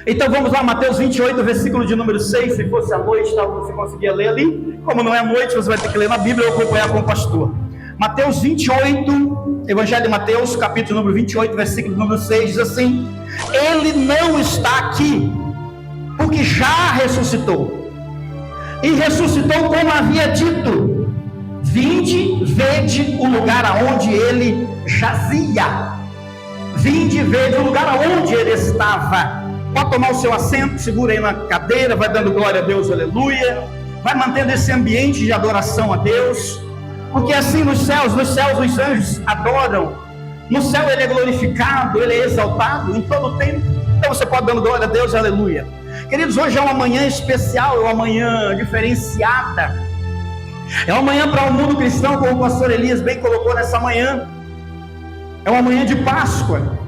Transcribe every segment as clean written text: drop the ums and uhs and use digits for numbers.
Então vamos lá, Mateus 28, versículo de número 6. Se fosse à noite, talvez você conseguia ler ali. Como não é à noite, você vai ter que ler na Bíblia ou acompanhar com o pastor. Mateus 28, Evangelho de Mateus, capítulo número 28, versículo número 6, diz assim: Ele não está aqui, porque já ressuscitou. E ressuscitou como havia dito: vinde, vede o lugar aonde ele jazia. Vinde, vede o lugar aonde ele estava. Pode tomar o seu assento, segura aí na cadeira, vai dando glória a Deus, aleluia. Vai mantendo esse ambiente de adoração a Deus. Porque assim nos céus os anjos adoram. No céu ele é glorificado, ele é exaltado em todo o tempo. Então você pode dando glória a Deus, aleluia. Queridos, hoje é uma manhã especial, é uma manhã diferenciada. É uma manhã para o mundo cristão, como o pastor Elias bem colocou nessa manhã. É uma manhã de Páscoa.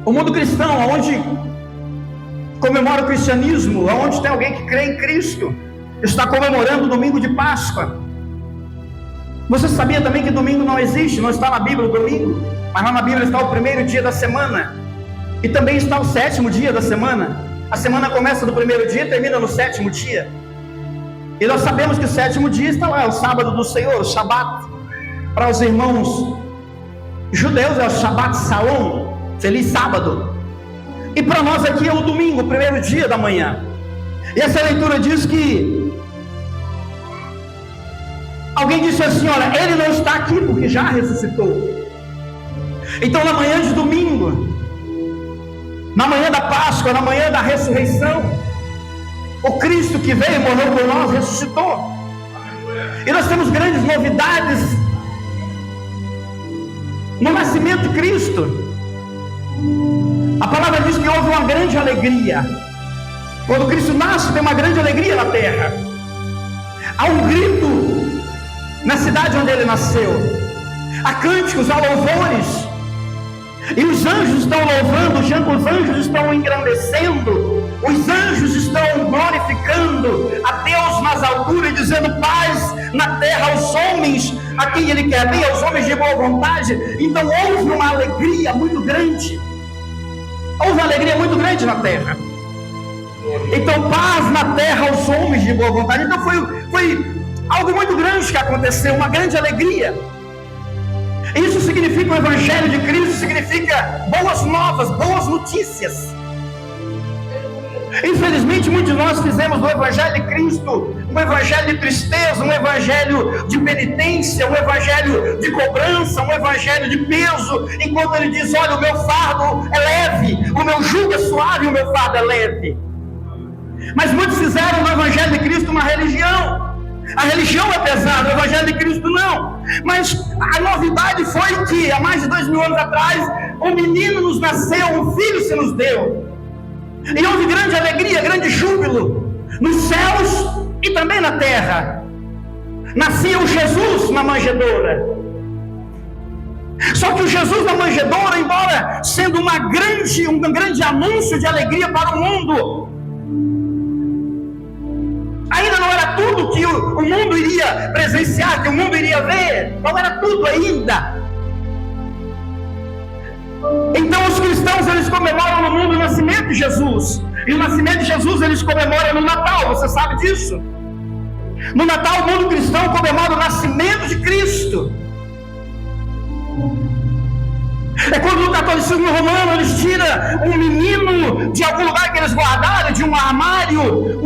O mundo cristão, onde comemora o cristianismo, onde tem alguém que crê em Cristo, está comemorando o domingo de Páscoa. Você sabia também que domingo não existe? Não está na Bíblia o domingo, mas lá na Bíblia está o primeiro dia da semana, e também está o sétimo dia da semana. A semana começa no primeiro dia e termina no sétimo dia. E nós sabemos que o sétimo dia está lá, é o sábado do Senhor, o Shabat. Para os irmãos judeus é o Shabat Shalom, feliz sábado. E para nós aqui é o domingo, o primeiro dia da manhã. E essa leitura diz que alguém disse assim: olha, ele não está aqui porque já ressuscitou. Então na manhã de domingo, na manhã da Páscoa, na manhã da ressurreição, o Cristo que veio e morreu por nós ressuscitou. E nós temos grandes novidades no nascimento de Cristo. A palavra diz que houve uma grande alegria. Quando Cristo nasce, tem uma grande alegria na terra. Há um grito na cidade onde ele nasceu. Há cânticos, há louvores. E os anjos estão louvando, os anjos estão engrandecendo, os anjos estão glorificando a Deus nas alturas, dizendo paz na terra aos homens a quem ele quer bem, aos homens de boa vontade. Então houve uma alegria muito grande. Houve uma alegria muito grande na terra. Então paz na terra aos homens de boa vontade. Então foi algo muito grande que aconteceu, uma grande alegria. Isso significa o Evangelho de Cristo, significa boas novas, boas notícias. Infelizmente muitos de nós fizemos do Evangelho de Cristo um evangelho de tristeza, um evangelho de penitência, um evangelho de cobrança, um evangelho de peso, enquanto ele diz: olha, o meu fardo é leve, o meu jugo é suave, o meu fardo é leve. Mas muitos fizeram do Evangelho de Cristo uma religião. A religião é pesada, o Evangelho de Cristo não. Mas a novidade foi que há mais de 2000 anos atrás um menino nos nasceu, um filho se nos deu. E houve grande alegria, grande júbilo nos céus e também na terra. Nascia o Jesus na manjedoura. Só que o Jesus na manjedoura, embora sendo um grande anúncio de alegria para o mundo, ainda não era tudo que o mundo iria presenciar, que o mundo iria ver. Não era tudo ainda. Então os cristãos, eles comemoram no mundo o nascimento de Jesus. E o nascimento de Jesus eles comemoram no Natal, você sabe disso? No Natal o mundo cristão comemora o nascimento de Cristo. É quando no catolicismo romano eles tiram um menino de algum lugar que eles guardaram, de um armário.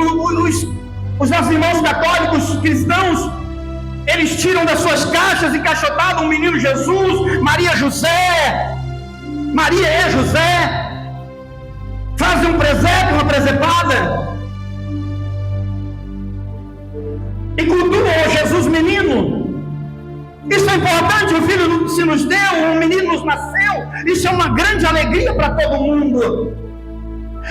Os nossos irmãos católicos cristãos, eles tiram das suas caixas encaixotado um menino Jesus, Maria e José, fazem um presépio, uma presepada, e cultuam o Jesus menino. Isso é importante, o filho se nos deu, um menino nos nasceu, isso é uma grande alegria para todo mundo.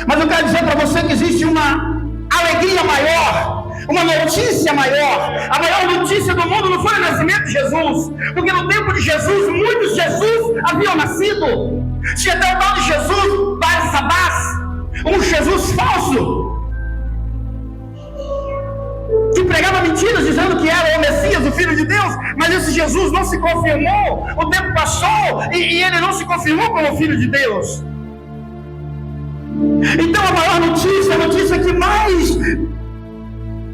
Mas eu quero dizer para você que existe uma alegria maior, uma notícia maior. A maior notícia do mundo não foi o nascimento de Jesus, porque no tempo de Jesus, muitos Jesus haviam nascido. Tinha até o tal de Jesus Barsabás, um Jesus falso, que pregava mentiras dizendo que era o Messias, o Filho de Deus, mas esse Jesus não se confirmou, o tempo passou e ele não se confirmou como Filho de Deus. Então a maior notícia, a notícia que mais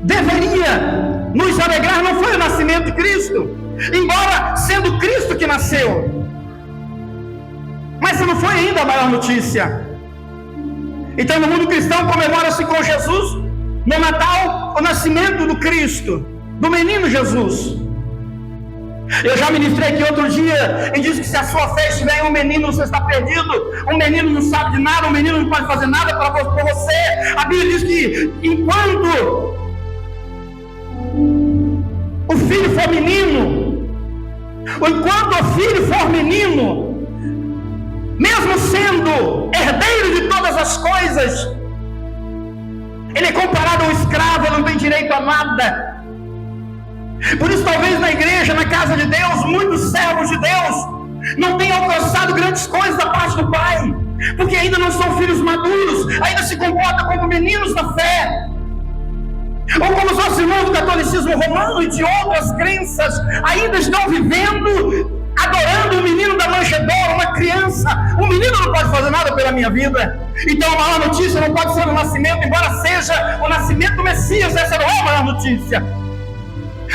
deveria nos alegrar não foi o nascimento de Cristo, embora sendo Cristo que nasceu, mas essa não foi ainda a maior notícia. Então no mundo cristão comemora-se com Jesus, no Natal, o nascimento do Cristo, do menino Jesus. Eu já ministrei aqui outro dia e disse que se a sua fé estiver em um menino, você está perdido. Um menino não sabe de nada, um menino não pode fazer nada para você. A Bíblia diz que enquanto o filho for menino, enquanto o filho for menino, mesmo sendo herdeiro de todas as coisas, ele é comparado a um escravo, ele não tem direito a nada. Por isso talvez na igreja, na casa de Deus, muitos servos de Deus não tenham alcançado grandes coisas da parte do Pai, porque ainda não são filhos maduros, ainda se comportam como meninos da fé, ou como os nossos irmãos do catolicismo romano e de outras crenças, ainda estão vivendo, adorando o menino da manjedoura, uma criança. O menino não pode fazer nada pela minha vida. Então a maior notícia não pode ser o nascimento, embora seja o nascimento do Messias, essa não é a maior notícia.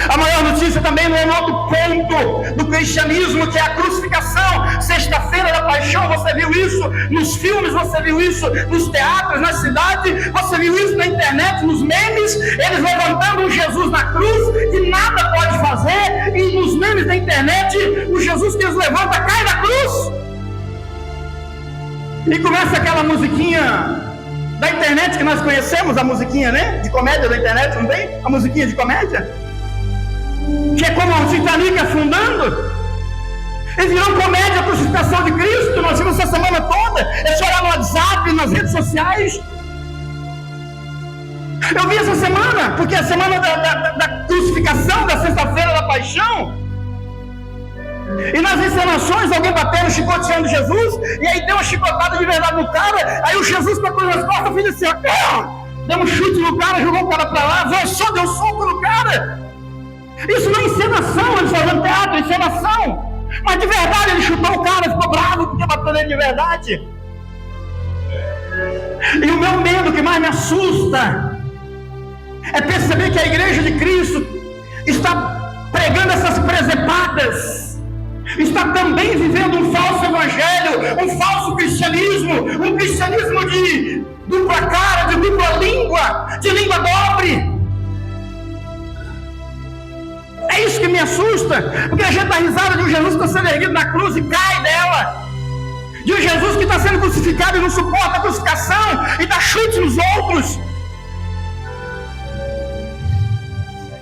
A maior notícia também não é no outro ponto do cristianismo, que é a crucificação. Sexta-feira da paixão, você viu isso nos filmes, você viu isso nos teatros, na cidade, você viu isso na internet, nos memes, eles levantando um Jesus na cruz, que nada pode fazer, e nos memes da internet, o Jesus que eles levantam cai da cruz. E começa aquela musiquinha da internet que nós conhecemos, a musiquinha, né? De comédia da internet, não tem? A musiquinha de comédia? Que é como o Titanic afundando. E virou comédia a crucificação de Cristo. Nós vimos essa semana toda. É só olhar no WhatsApp, nas redes sociais. Eu vi essa semana, porque é a semana da crucificação, da sexta-feira da paixão. E nas encenações, alguém batendo, chicoteando Jesus, e aí deu uma chicotada de verdade no cara. Aí o Jesus com a cruz nas costas fez assim, deu um chute no cara, jogou o cara pra lá, só deu soco no cara. Isso não é encenação, eles fazendo teatro, é encenação. Mas de verdade ele chutou o cara, ficou bravo porque bateu nele de verdade. E o meu medo, que mais me assusta, é perceber que a igreja de Cristo está pregando essas presepadas, está também vivendo um falso evangelho, um falso cristianismo, um cristianismo de dupla cara, de dupla língua, de língua dobre. É isso que me assusta, porque a gente dá risada de um Jesus que está sendo erguido na cruz e cai dela, de um Jesus que está sendo crucificado e não suporta a crucificação e dá chute nos outros.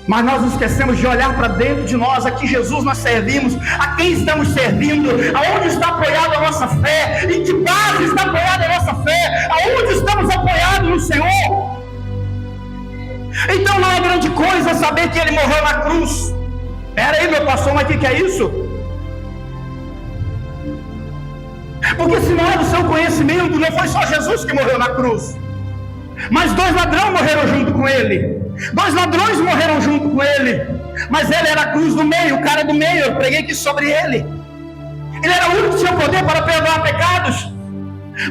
Mas nós nos esquecemos de olhar para dentro de nós, a que Jesus nós servimos, a quem estamos servindo, aonde está apoiada a nossa fé, em que base está apoiada a nossa fé, aonde estamos apoiados no Senhor. Então não é grande coisa saber que Ele morreu na cruz. Espera aí, meu pastor, mas o que é isso? Porque se não é do seu conhecimento, não foi só Jesus que morreu na cruz, mas 2 ladrões morreram junto com Ele. 2 ladrões morreram junto com Ele, mas Ele era a cruz do meio, o cara do meio. Eu preguei aqui sobre Ele. Ele era o único que tinha poder para perdoar pecados.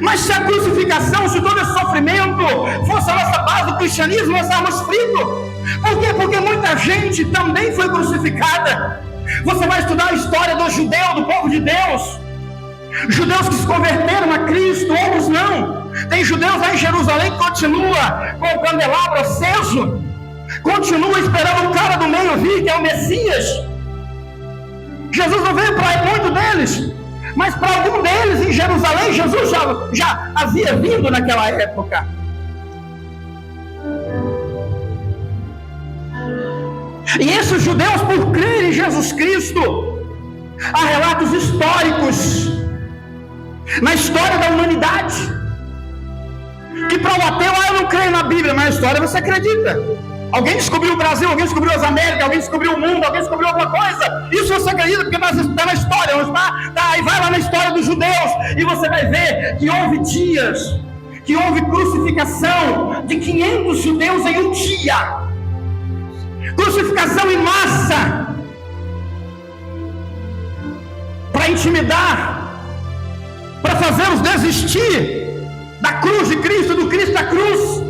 Mas se a crucificação, se todo esse sofrimento fosse a nossa base do cristianismo, nós estávamos fritos. Por quê? Porque muita gente também foi crucificada. Você vai estudar a história dos judeus, do povo de Deus. Judeus que se converteram a Cristo, outros não. Tem judeus lá em Jerusalém que continua com o candelabro aceso, continua esperando o cara do meio vir, que é o Messias. Jesus não veio para muito deles, mas para algum deles em Jerusalém, Jesus já havia vindo naquela época. E esses judeus, por crerem em Jesus Cristo, há relatos históricos na história da humanidade, que para o ateu, eu não creio na Bíblia, mas na história você acredita. Alguém descobriu o Brasil, alguém descobriu as Américas, alguém descobriu o mundo, alguém descobriu alguma coisa. Isso você acredita porque está na história, não está? Aí vai lá na história dos judeus e você vai ver que houve dias, que houve crucificação de 500 judeus em um dia. Crucificação em massa, para intimidar, para fazê-los desistir. da cruz de Cristo, do Cristo da cruz.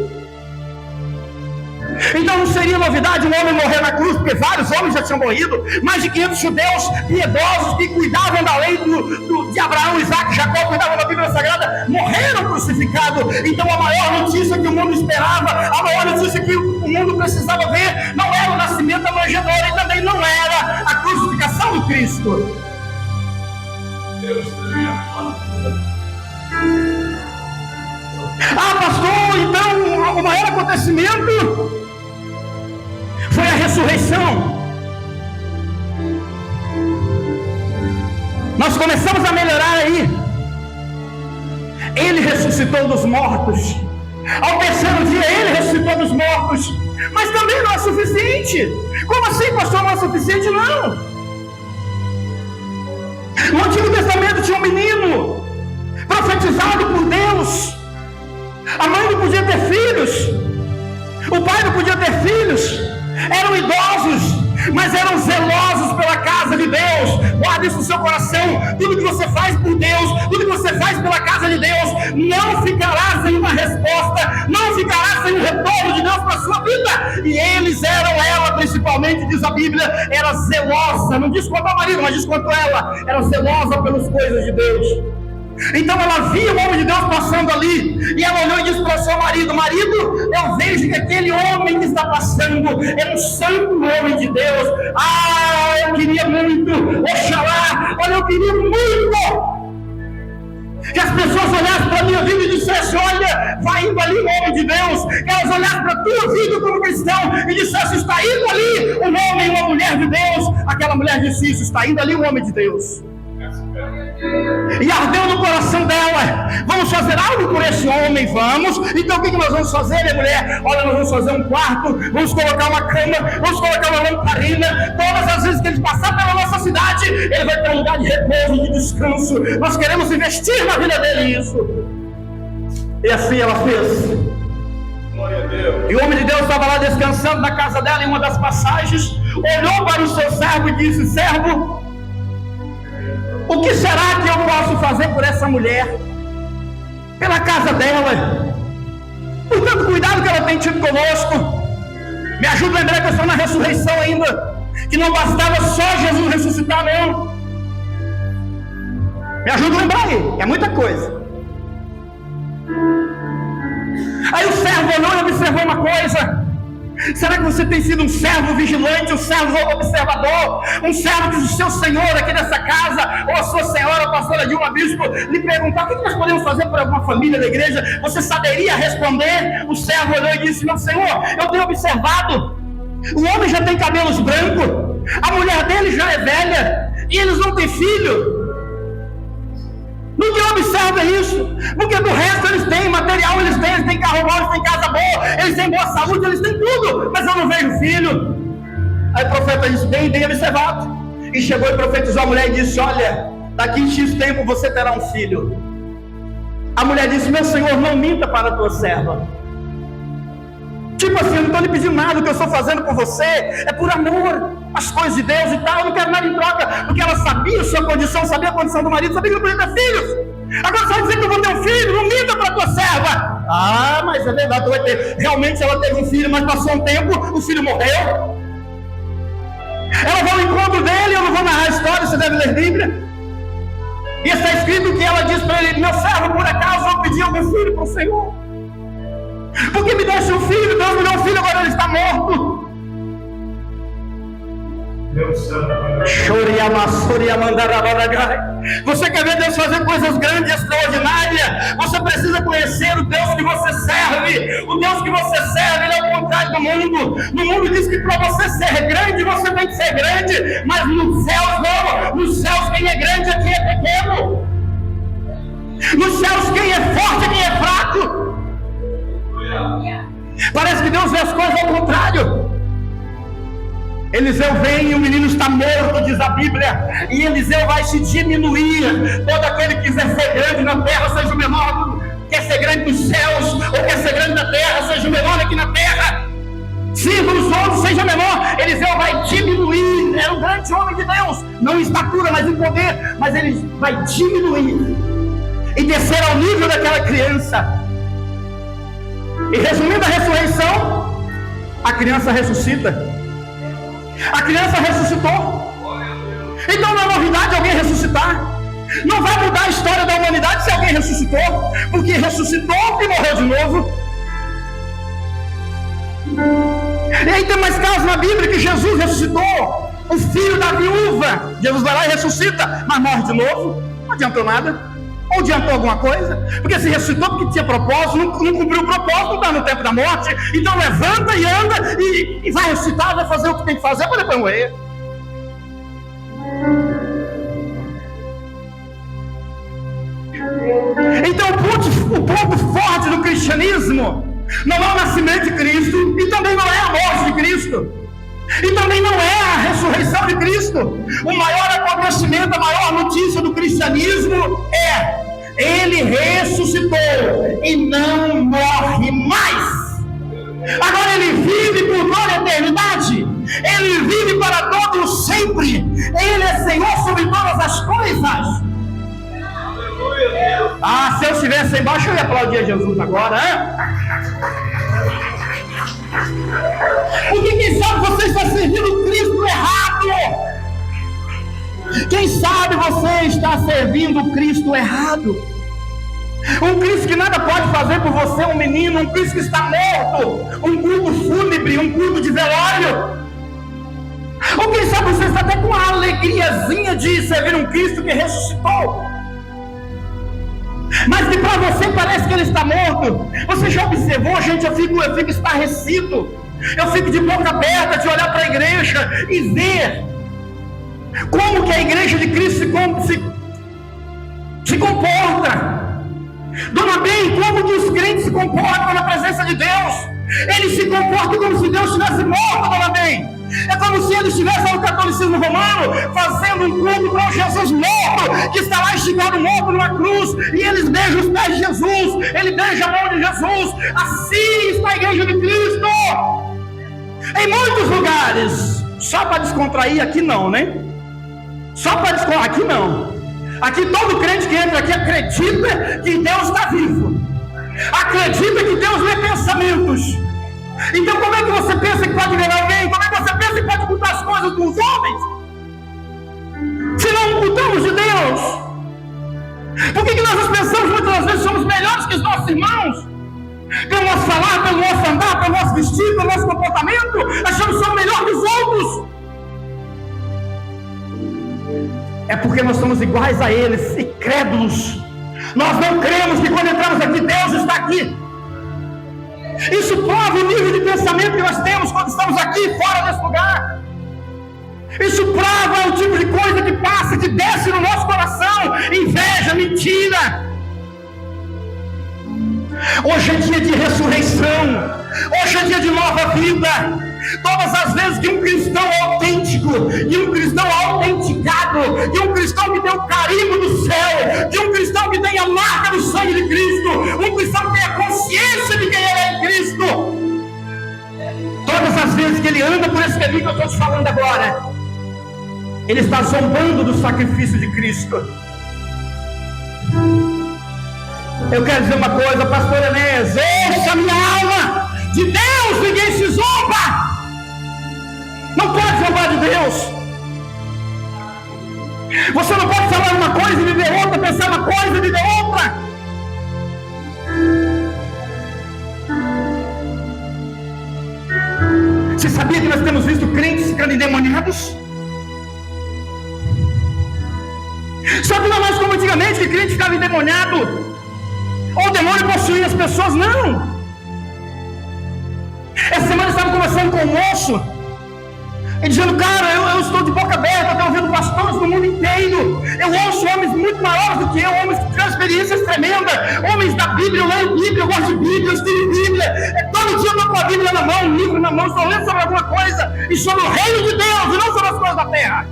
Então não seria novidade um homem morrer na cruz, porque vários homens já tinham morrido. Mais de 500 judeus piedosos que cuidavam da lei de Abraão, Isaac, Jacó, cuidavam da Bíblia Sagrada, morreram crucificados. Então a maior notícia que o mundo esperava, a maior notícia que o mundo precisava ver, não era o nascimento da manjedoura e também não era a crucificação de Cristo. Pastor, então o maior acontecimento foi a ressurreição. Nós começamos a melhorar aí. Ele ressuscitou dos mortos. Ao terceiro dia ele ressuscitou dos mortos. Mas também não é suficiente. Como assim, pastor, não é suficiente? Não. No Antigo Testamento tinha um menino profetizado por Deus. A mãe não podia ter filhos, o pai não podia ter filhos, eram idosos, mas eram zelosos pela casa de Deus. Guarde isso no seu coração. Tudo que você faz por Deus, tudo que você faz pela casa de Deus, não ficará sem uma resposta, não ficará sem um retorno de Deus para a sua vida. E ela principalmente, diz a Bíblia, era zelosa, não diz quanto ao marido, mas diz quanto ela, era zelosa pelas coisas de Deus. Então ela via o homem de Deus passando ali, e ela olhou e disse para o seu marido: marido, eu vejo que aquele homem que está passando é um santo homem de Deus. Eu queria muito, oxalá, olha, eu queria muito que as pessoas olhassem para a minha vida e dissessem: olha, vai indo ali um homem de Deus. Que elas olhassem para a tua vida como cristão e dissessem: está indo ali um homem e uma mulher de Deus. Aquela mulher disse isso: está indo ali um homem de Deus. E ardeu no coração dela: vamos fazer algo por esse homem, vamos. Então o que nós vamos fazer, minha mulher? Olha, nós vamos fazer um quarto, vamos colocar uma cama, vamos colocar uma lamparina. Todas as vezes que ele passar pela nossa cidade, ele vai ter um lugar de repouso, de descanso. Nós queremos investir na vida dele isso. E assim ela fez. Glória a Deus. E o homem de Deus estava lá descansando na casa dela, em uma das passagens, olhou para o seu servo e disse: servo, o que será que eu posso fazer por essa mulher? Pela casa dela? Por tanto cuidado que ela tem tido conosco. Me ajuda a lembrar que eu estou na ressurreição ainda. Que não bastava só Jesus ressuscitar, não. Me ajuda a lembrar aí. É muita coisa. Aí o servo olhou e observou uma coisa. Será que você tem sido um servo vigilante, um servo observador, um servo que o seu senhor aqui nessa casa, ou a sua senhora, a pastora Dilma Bispo, lhe perguntar: o que nós podemos fazer por alguma família da igreja? Você saberia responder? O servo olhou e disse: meu senhor, eu tenho observado, o homem já tem cabelos brancos, a mulher dele já é velha, e eles não têm filho. No que observa isso? Porque do resto eles têm material, eles têm carro bom, eles têm casa boa, eles têm boa saúde, eles têm tudo, mas eu não vejo filho. Aí o profeta disse: bem observado. E chegou e profetizou a mulher e disse: olha, daqui em X tempo você terá um filho. A mulher disse: meu senhor, não minta para a tua serva. Tipo assim, eu não estou lhe pedindo nada, o que eu estou fazendo por você é por amor às coisas de Deus e tal, eu não quero nada em troca, porque ela sabia a sua condição, sabia a condição do marido, sabia que não podia ter filhos. Agora você vai dizer que eu vou ter um filho? Não minta para a tua serva. Mas é verdade, tu vai ter. Realmente ela teve um filho, mas passou um tempo, o filho morreu. Ela vai ao encontro dele, eu não vou narrar a história, você deve ler a Bíblia. E está escrito que ela diz para ele: meu servo, por acaso eu pedi algum filho para o Senhor? Porque me desse um filho, Deus me deu um filho, agora ele está morto. Você quer ver Deus fazer coisas grandes e extraordinárias? Você precisa conhecer o Deus que você serve. O Deus que você serve, ele é o contrário do mundo. No mundo diz que para você ser grande, você tem que ser grande. Mas nos céus não. Nos céus quem é grande é quem é pequeno. Nos céus quem é forte é quem é fraco. Parece que Deus vê as coisas ao contrário. Eliseu vem e o menino está morto, diz a Bíblia, e Eliseu vai se diminuir. Todo aquele que quiser ser grande na terra, seja o menor. Quer ser grande nos céus, ou quer ser grande na terra, seja o menor aqui na terra. Sirva os outros, seja menor. Eliseu vai diminuir. Era um grande homem de Deus, não em estatura, mas em poder. Mas ele vai diminuir e descer ao nível daquela criança. E resumindo a ressurreição, a criança ressuscita. A criança ressuscitou. Então não é novidade alguém ressuscitar. Não vai mudar a história da humanidade se alguém ressuscitou, porque ressuscitou e morreu de novo. E aí tem mais casos na Bíblia que Jesus ressuscitou o filho da viúva. Jesus vai lá e ressuscita, mas morre de novo. Não adiantou nada. Ou adiantou alguma coisa? Porque se ressuscitou porque tinha propósito, não cumpriu o propósito, não está no tempo da morte. Então levanta e anda e vai ressuscitar, vai fazer o que tem que fazer para depois morrer. Então o ponto forte do cristianismo não é o nascimento de Cristo, e também não é a morte de Cristo, e também não é a ressurreição de Cristo. O maior acontecimento, a maior notícia do cristianismo é: Ele ressuscitou e não morre mais. Agora Ele vive por toda a eternidade. Ele vive para todo sempre. Ele é Senhor sobre todas as coisas. Ah, se eu estivesse aí embaixo, eu ia aplaudir a Jesus agora, hein? Porque quem sabe você está servindo o Cristo errado. Quem sabe você está servindo o Cristo errado. Um Cristo que nada pode fazer por você, um menino, um Cristo que está morto, um culto fúnebre, um culto de velório. Ou quem sabe você está até com a alegriazinha de servir um Cristo que ressuscitou, mas que para você parece que ele está morto. Você já observou, gente? Eu fico estarrecido, eu fico de boca aberta de olhar para a igreja e ver como que a igreja de Cristo se comporta. Dona Bem, como que os crentes se comportam na presença de Deus? Eles se comportam como se Deus estivesse morto, Dona Bem. É como se eles estivessem no catolicismo romano, fazendo um culto para um Jesus morto, que está lá esticado morto numa cruz, e eles beijam os pés de Jesus, ele beija a mão de Jesus. Assim está a igreja de Cristo. Em muitos lugares, só para descontrair, aqui não, né? Só para descontrair, aqui não. Aqui todo crente que entra aqui acredita que Deus está vivo, acredita que Deus lê pensamentos. Então como é que você pensa que pode ver alguém? Como é que você pensa que pode mudar as coisas dos homens, se não mudamos de Deus? Por que nós pensamos muitas das vezes somos melhores que os nossos irmãos? Pelo nosso falar, pelo nosso andar, pelo nosso vestir, pelo nosso comportamento, achamos que somos melhores que os outros. É porque nós somos iguais a eles, incrédulos. Nós não cremos que quando entramos aqui, Deus está aqui. Isso prova o nível de pensamento que nós temos quando estamos aqui, fora desse lugar. Isso prova o tipo de coisa que passa, que desce no nosso coração: inveja, mentira. Hoje é dia de ressurreição. Hoje é dia de nova vida. Todas as vezes que um cristão autêntico, e um cristão autenticado, e um cristão que tem o carimbo do céu, de um cristão que tem a marca do sangue de Cristo, um cristão que tem a consciência de quem ele é em Cristo, todas as vezes que ele anda por esse caminho que eu estou te falando agora, ele está zombando do sacrifício de Cristo. Eu quero dizer uma coisa, pastor Enéas, ouça minha alma, de Deus ninguém se zomba. Não pode zombar de Deus. Você não pode falar uma coisa e viver outra, pensar uma coisa e viver outra. Você sabia que nós temos visto crentes ficando endemoniados? Só que não é mais como antigamente, que crente ficava endemoniado, ou o demônio possuía as pessoas, não. Essa semana eu estava conversando com um moço, e dizendo: cara, eu estou de boca aberta, estou ouvindo pastores do mundo inteiro, eu ouço homens muito maiores do que eu, homens que tiveram experiências tremendas, homens da Bíblia, eu leio Bíblia, eu gosto de Bíblia, eu estudo Bíblia, todo dia eu estou com a Bíblia na mão, um livro na mão, estou lendo sobre alguma coisa, e sobre o reino de Deus, e não sobre as coisas da terra,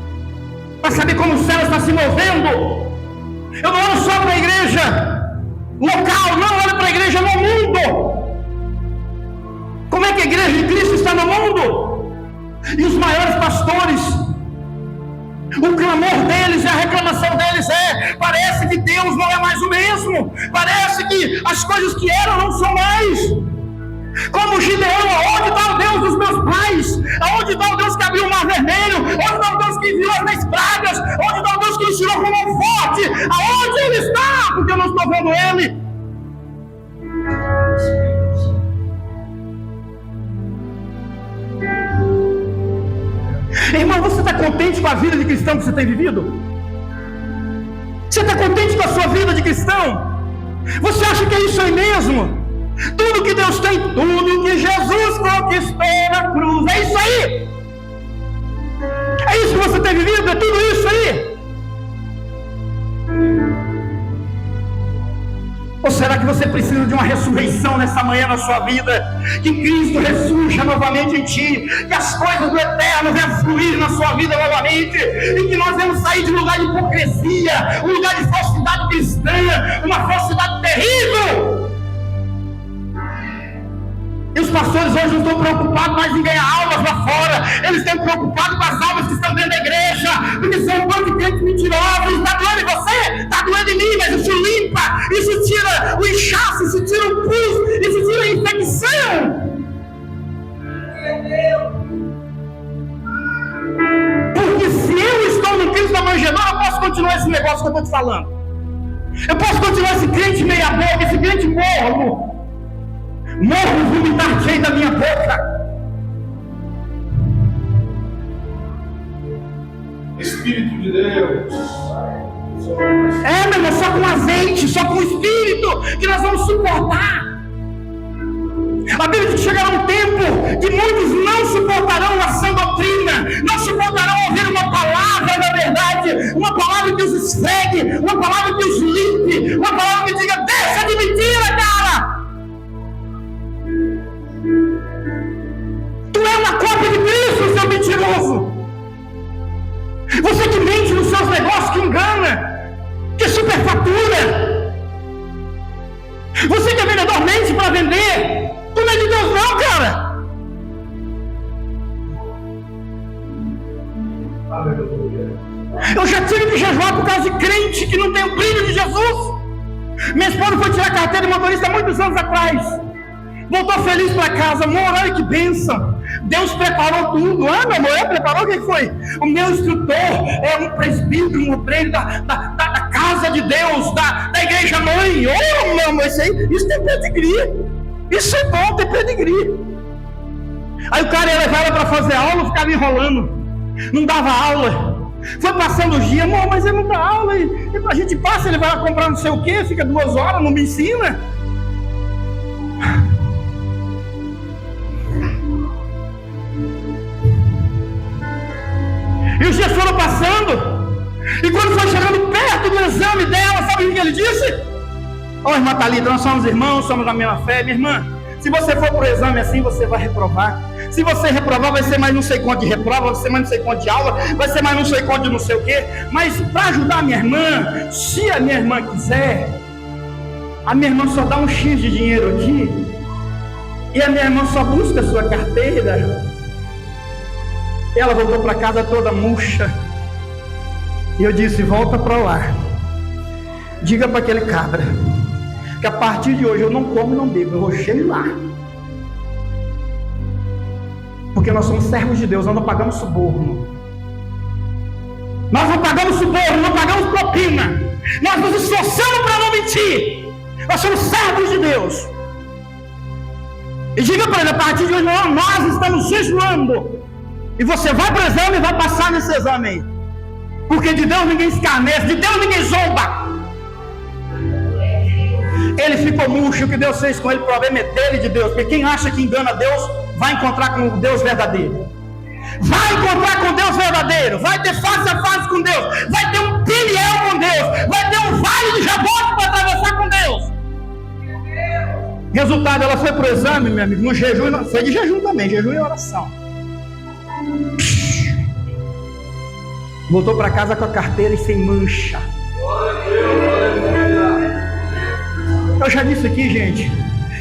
para saber como o céu está se movendo. Eu não olho só para a igreja local, não olho para a igreja no mundo. Como é que a igreja de Cristo está no mundo? E os maiores pastores, o clamor deles e a reclamação deles parece que Deus não é mais o mesmo, parece que as coisas que eram não são mais. como Gideão, aonde está o Deus dos meus pais? Aonde está o Deus que abriu o mar vermelho? Onde está o Deus que enviou as 10 pragas? Onde está o Deus que nos tirou com a mão forte? Aonde Ele está? Porque eu não estou vendo Ele. Irmão, você está contente com a vida de cristão que você tem vivido? Você está contente com a sua vida de cristão? Você acha que é isso aí mesmo? Tudo que Deus tem, tudo que Jesus conquistou na cruz, é isso aí? É isso que você tem vivido? É tudo isso aí? Ou será que você precisa de uma ressurreição nessa manhã na sua vida? Que Cristo ressurja novamente em ti, que as coisas do eterno venham fluir na sua vida novamente, e que nós venhamos sair de um lugar de hipocrisia, um lugar de falsidade cristã, uma falsidade terrível. E os pastores hoje não estão preocupados mais em ganhar almas lá fora, eles estão preocupados com as almas que estão dentro da igreja, porque são um bando de crentes mentirosos. Está doendo em você? Está doendo em mim, mas isso limpa, isso tira o inchaço, isso tira o pus, isso tira a infecção. Porque se eu estou no Cristo da manjedoura, eu posso continuar esse negócio que eu estou te falando. Eu posso continuar esse crente meia boca, esse crente morno. Morro vomitar cheio da minha boca. Espírito de Deus. Meu irmão, só com azeite, só com o Espírito que nós vamos suportar. A Bíblia diz que chegará um tempo que muitos não suportarão a sã doutrina, não suportarão ouvir uma palavra da verdade, uma palavra que os esfregue, uma palavra que os limpe, uma palavra que diga: deixa de mentira, cara. Tu é uma cópia de Cristo, seu mentiroso. Você que mente nos seus negócios, que engana, que superfatura. Você que é vendedor, mente para vender. Tu não é de Deus não, cara. Eu já tive que jejuar por causa de crente que não tem o brilho de Jesus. Minha esposa foi tirar carteira de motorista há muitos anos atrás. Voltou feliz para casa. Amor, olha que bênção. Deus preparou tudo. Meu amor, preparou? O que foi? O meu instrutor é um presbítero, um obreiro da casa de Deus, da igreja mãe. Meu amor, isso tem pedigree. Isso é bom, tem pedigree. Aí o cara ia levar ela para fazer aula, ficava enrolando. Não dava aula. Foi passando os dias. Amor, mas ele não dá aula. E a gente passa, ele vai lá comprar não sei o que, fica 2 horas, não me ensina. E os dias foram passando, e quando foi chegando perto do exame dela, sabe o que ele disse? Irmã Thalita, nós somos irmãos, somos da mesma fé. Minha irmã, se você for para o exame assim, você vai reprovar. Se você reprovar, vai ser mais não sei quanto de reprova, vai ser mais não sei quanto de aula, vai ser mais não sei quanto de não sei o quê. Mas para ajudar a minha irmã, se a minha irmã quiser, a minha irmã só dá um X de dinheiro aqui, e a minha irmã só busca a sua carteira. Ela voltou para casa toda murcha. E eu disse: volta para lá. Diga para aquele cabra que a partir de hoje eu não como e não bebo, eu vou jejuar. Porque nós somos servos de Deus, nós não pagamos suborno. Nós não pagamos suborno, não pagamos propina. Nós nos esforçamos para não mentir. Nós somos servos de Deus. E diga para ele: a partir de hoje nós estamos jejuando. E você vai para o exame e vai passar nesse exame aí. Porque de Deus ninguém escarnece, de Deus ninguém zomba. Ele ficou murcho, o que Deus fez com ele, o problema é dele, de Deus. Porque quem acha que engana Deus, vai encontrar com o Deus verdadeiro. Vai encontrar com Deus verdadeiro. Vai ter face a face com Deus. Vai ter um Peniel com Deus. Vai ter um vale de Jaboque para atravessar com Deus. Resultado, ela foi para o exame, meu amigo, no jejum. Foi de jejum também, jejum e oração. Voltou para casa com a carteira e sem mancha. Eu já disse aqui, gente,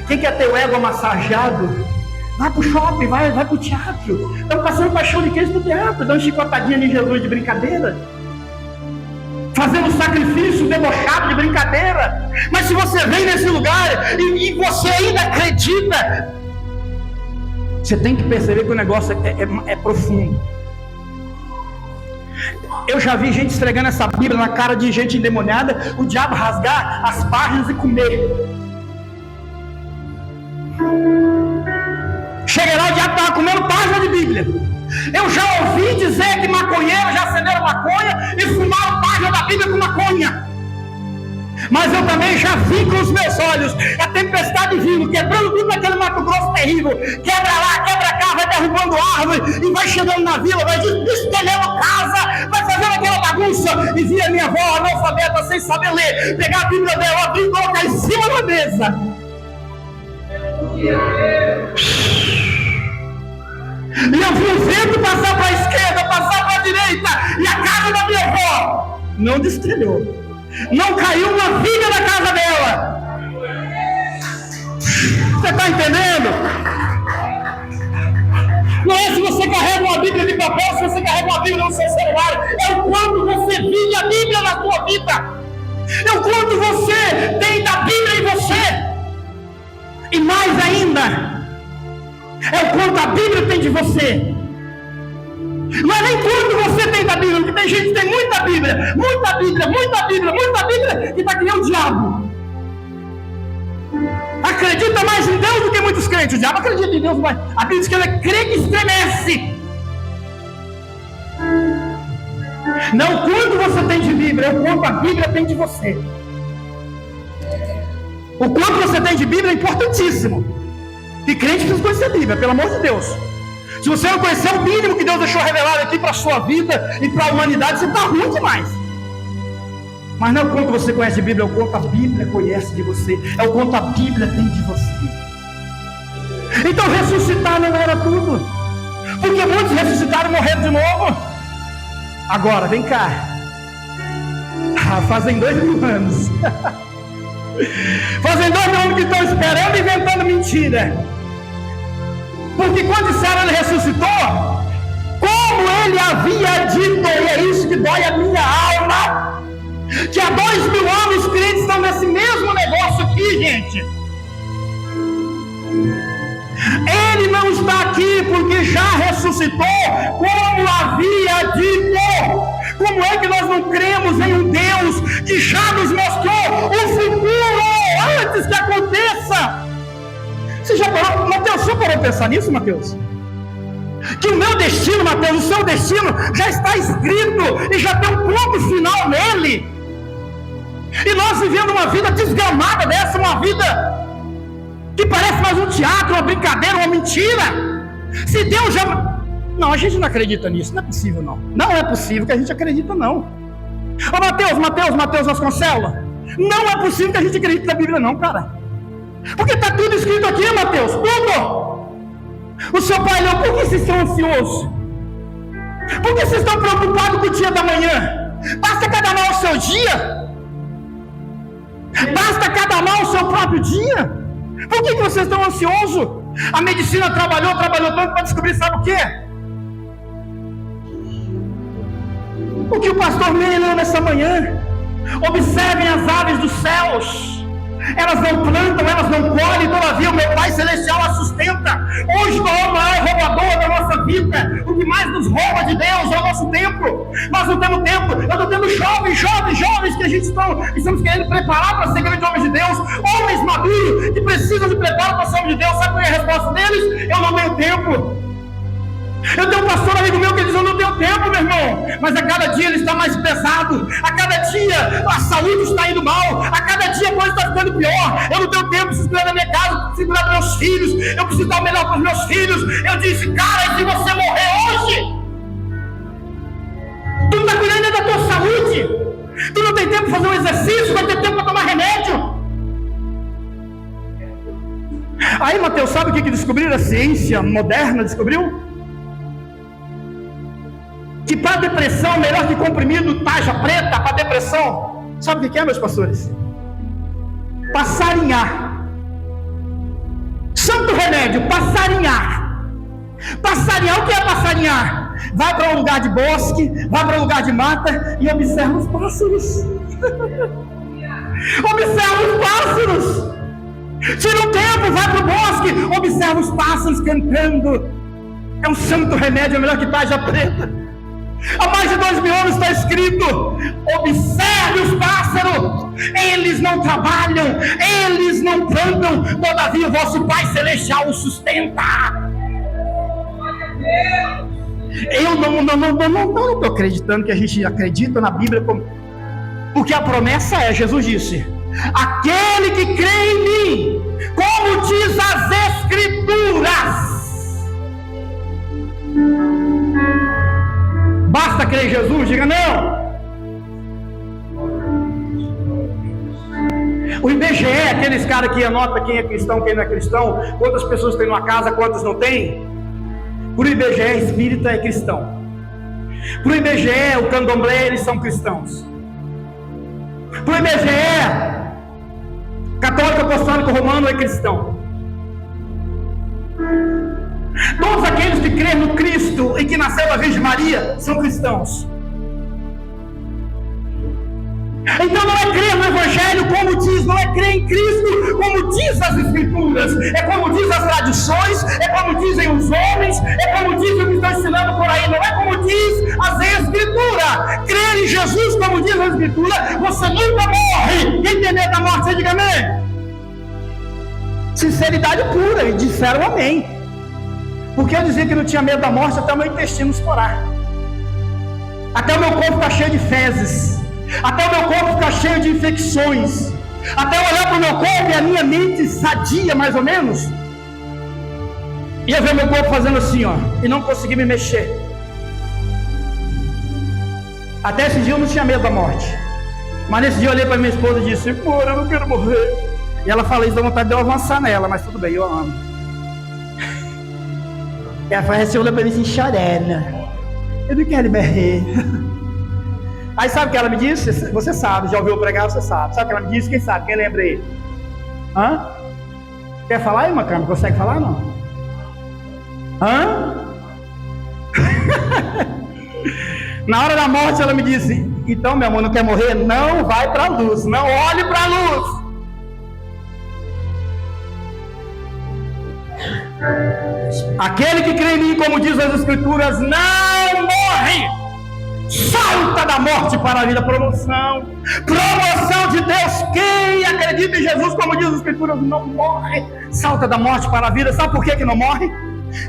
quem quer ter o ego massageado, vai pro shopping, vai pro teatro. Estão passando paixão de Cristo no teatro, dando chicotadinha de Jesus de brincadeira, fazendo sacrifício debochado de brincadeira. Mas se você vem nesse lugar e você ainda acredita Você tem que perceber que o negócio é profundo. Eu já vi gente esfregando essa Bíblia na cara de gente endemoniada, o diabo rasgar as páginas e comer. Chega lá, o diabo estava comendo página de Bíblia. Eu já ouvi dizer que maconheiros já acenderam maconha e fumaram página da Bíblia com maconha. Mas eu também já vi com os meus olhos a tempestade vindo, quebrando tudo naquele Mato Grosso terrível. Quebra lá, quebra cá, vai derrubando árvore e vai chegando na vila, vai destelhando casa, vai fazendo aquela bagunça. E vi a minha avó analfabeta sem saber ler, pegar a Bíblia dela, abrir e colocar em cima da mesa. E eu vi o vento passar para a esquerda, passar para a direita, e a casa da minha avó não destelhou. Não caiu uma viga da casa dela. Você está entendendo? Não é se você carrega uma Bíblia de papel, se você carrega uma Bíblia no seu celular. É o quanto você vive a Bíblia na sua vida. É o quanto você tem da Bíblia em você. E mais ainda, é o quanto a Bíblia tem de você. Não é nem quanto você tem da Bíblia, porque tem gente que tem muita Bíblia, muita Bíblia, muita Bíblia, muita Bíblia, que está que nem o diabo. Acredita mais em Deus do que muitos crentes. O diabo acredita em Deus, mas a Bíblia diz que ele é crê que estremece. Não o quanto você tem de Bíblia, é o quanto a Bíblia tem de você. O quanto você tem de Bíblia é importantíssimo. E crente precisa conhecer a Bíblia, pelo amor de Deus. Se você não conhecer o mínimo que Deus deixou revelado aqui para a sua vida e para a humanidade, você está ruim demais. Mas não é o quanto você conhece de Bíblia, é o quanto a Bíblia conhece de você, é o quanto a Bíblia tem de você. Então ressuscitar não era tudo, porque muitos ressuscitaram e morreram de novo. Agora, vem cá. Fazem 2000 anos. Fazem 2000 anos que estão esperando e inventando mentira. Porque quando disseram ele ressuscitou, como ele havia dito, e é isso que dói a minha alma, que há 2000 anos os crentes estão nesse mesmo negócio aqui, gente. Ele não está aqui porque já ressuscitou, como havia dito. Como é que nós não cremos em um Deus que já nos mostrou o futuro antes que aconteça? Você já parou, Mateus, você parou a pensar nisso, Mateus? Que o meu destino, Mateus, o seu destino já está escrito e já tem um ponto final nele. E nós vivendo uma vida desgramada dessa, uma vida que parece mais um teatro, uma brincadeira, uma mentira. Se Deus já... Não, a gente não acredita nisso, não é possível não. Não é possível que a gente acredita não. Ô Mateus Vasconcelos, não é possível que a gente acredite na Bíblia não, cara. Porque está tudo escrito aqui, Mateus, tudo. O seu pai não, por que vocês estão ansiosos? Por que vocês estão preocupados com o dia da manhã? Basta cada mal o seu dia. Basta cada mal o seu próprio dia. Por que vocês estão ansiosos? A medicina trabalhou tanto para descobrir, sabe o quê? O que o pastor Meire leu nessa manhã. Observem as aves dos céus. Elas não plantam, elas não colhem, todavia o meu Pai Celestial as sustenta. Hoje qual é o maior roubador da nossa vida? O que mais nos rouba de Deus é o nosso tempo. Nós não temos tempo. Eu estou tendo jovens que a gente estamos querendo preparar para ser grandes homens de Deus, homens maduros que precisam de preparo para ser homem de Deus. Sabe qual é a resposta deles? Eu não tenho tempo. Eu tenho um pastor amigo meu que diz: eu não tenho tempo, meu irmão. Mas a cada dia ele está mais pesado. A cada dia a saúde está indo mal. A cada dia a coisa está ficando pior. Eu não tenho tempo, preciso cuidar da minha casa, preciso cuidar dos meus filhos. Eu preciso dar o melhor para os meus filhos. Eu disse: cara, se você morrer hoje, tu não está cuidando da tua saúde. Tu não tem tempo para fazer um exercício, não tem tempo para tomar remédio. Aí, Mateus, sabe o que descobriram? A ciência moderna descobriu? Que para depressão, melhor que comprimido tarja preta para depressão. Sabe o que é, meus pastores? Passarinhar. Santo remédio, passarinhar. Passarinhar, o que é passarinhar? Vai para um lugar de bosque, vai para um lugar de mata e observa os pássaros. Observa os pássaros. Tira um tempo, vai para o bosque, observa os pássaros cantando. É um santo remédio, é melhor que tarja preta. Há mais de 2000 anos está escrito: observe os pássaros, eles não trabalham, eles não plantam, todavia o vosso Pai Celestial os sustenta. Eu não estou acreditando que a gente acredita na Bíblia, porque a promessa é, Jesus disse: aquele que crê em mim, como diz as Escrituras. Basta crer em Jesus? Diga não. O IBGE, aqueles caras que anota quem é cristão, quem não é cristão, quantas pessoas tem numa casa, quantas não tem. Por IBGE, espírita é cristão. Por IBGE, o candomblé, eles são cristãos. Por IBGE, católico apostólico romano é cristão. Todos aqueles que creem no Cristo e que nasceu da Virgem Maria são cristãos. Então não é crer no Evangelho como diz, não é crer em Cristo como diz as Escrituras, é como diz as tradições, é como dizem os homens, é como dizem o que estão ensinando por aí, não é como diz as Escrituras. Crer em Jesus como diz a Escritura, você nunca morre. Quem tem medo da morte, você diga amém. Sinceridade pura, e disseram amém. Porque eu dizia que não tinha medo da morte até o meu intestino estourar, até o meu corpo ficar cheio de fezes, até o meu corpo ficar cheio de infecções, até eu olhar para o meu corpo e a minha mente sadia mais ou menos, ia ver meu corpo fazendo assim, ó, e não conseguir me mexer. Até esse dia eu não tinha medo da morte, mas nesse dia eu olhei para minha esposa e disse: amor, eu não quero morrer. E ela falou: isso dá vontade de eu avançar nela, mas tudo bem, eu amo. Ela falou assim, olhou para mim assim, chorando: eu não quero morrer. Aí sabe o que ela me disse? Você sabe, já ouviu pregar, você sabe. Sabe o que ela me disse? Quem sabe? Quem lembra aí? Hã? Quer falar aí, Macama? Consegue falar não? Hã? Na hora da morte ela me disse: então meu amor, não quer morrer? Não vai para a luz, não olhe para a luz. Aquele que crê em mim, como diz as Escrituras, não morre. Salta da morte para a vida. Promoção de Deus. Quem acredita em Jesus, como diz as Escrituras, não morre. Salta da morte para a vida. Sabe por que não morre?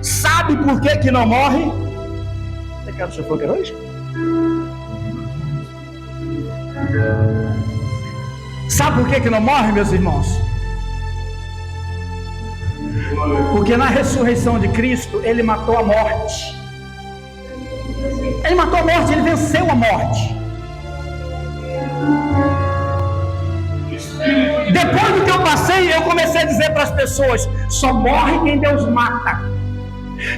Sabe por que não morre? Você quer o chofer hoje? Sabe por que não morre, meus irmãos? Porque na ressurreição de Cristo, Ele matou a morte. Ele matou a morte, Ele venceu a morte. Depois do que eu passei, eu comecei a dizer para as pessoas: só morre quem Deus mata.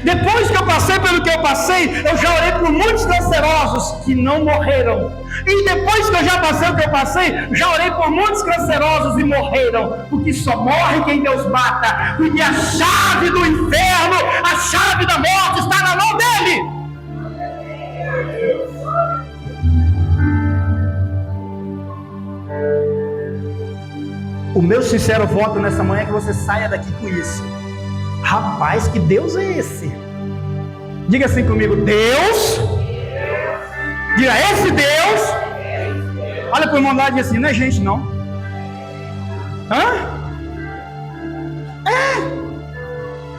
Depois que eu passei pelo que eu passei, eu já orei por muitos cancerosos que não morreram. E depois que eu já passei o que eu passei, já orei por muitos cancerosos e morreram. Porque só morre quem Deus mata. Porque a chave do inferno, a chave da morte está na mão dele. O meu sincero voto nessa manhã é que você saia daqui com isso. Rapaz, que Deus é esse? Diga assim comigo: Deus. Diga: esse Deus. Olha para o irmão lá e diz assim: não é gente não. Hã?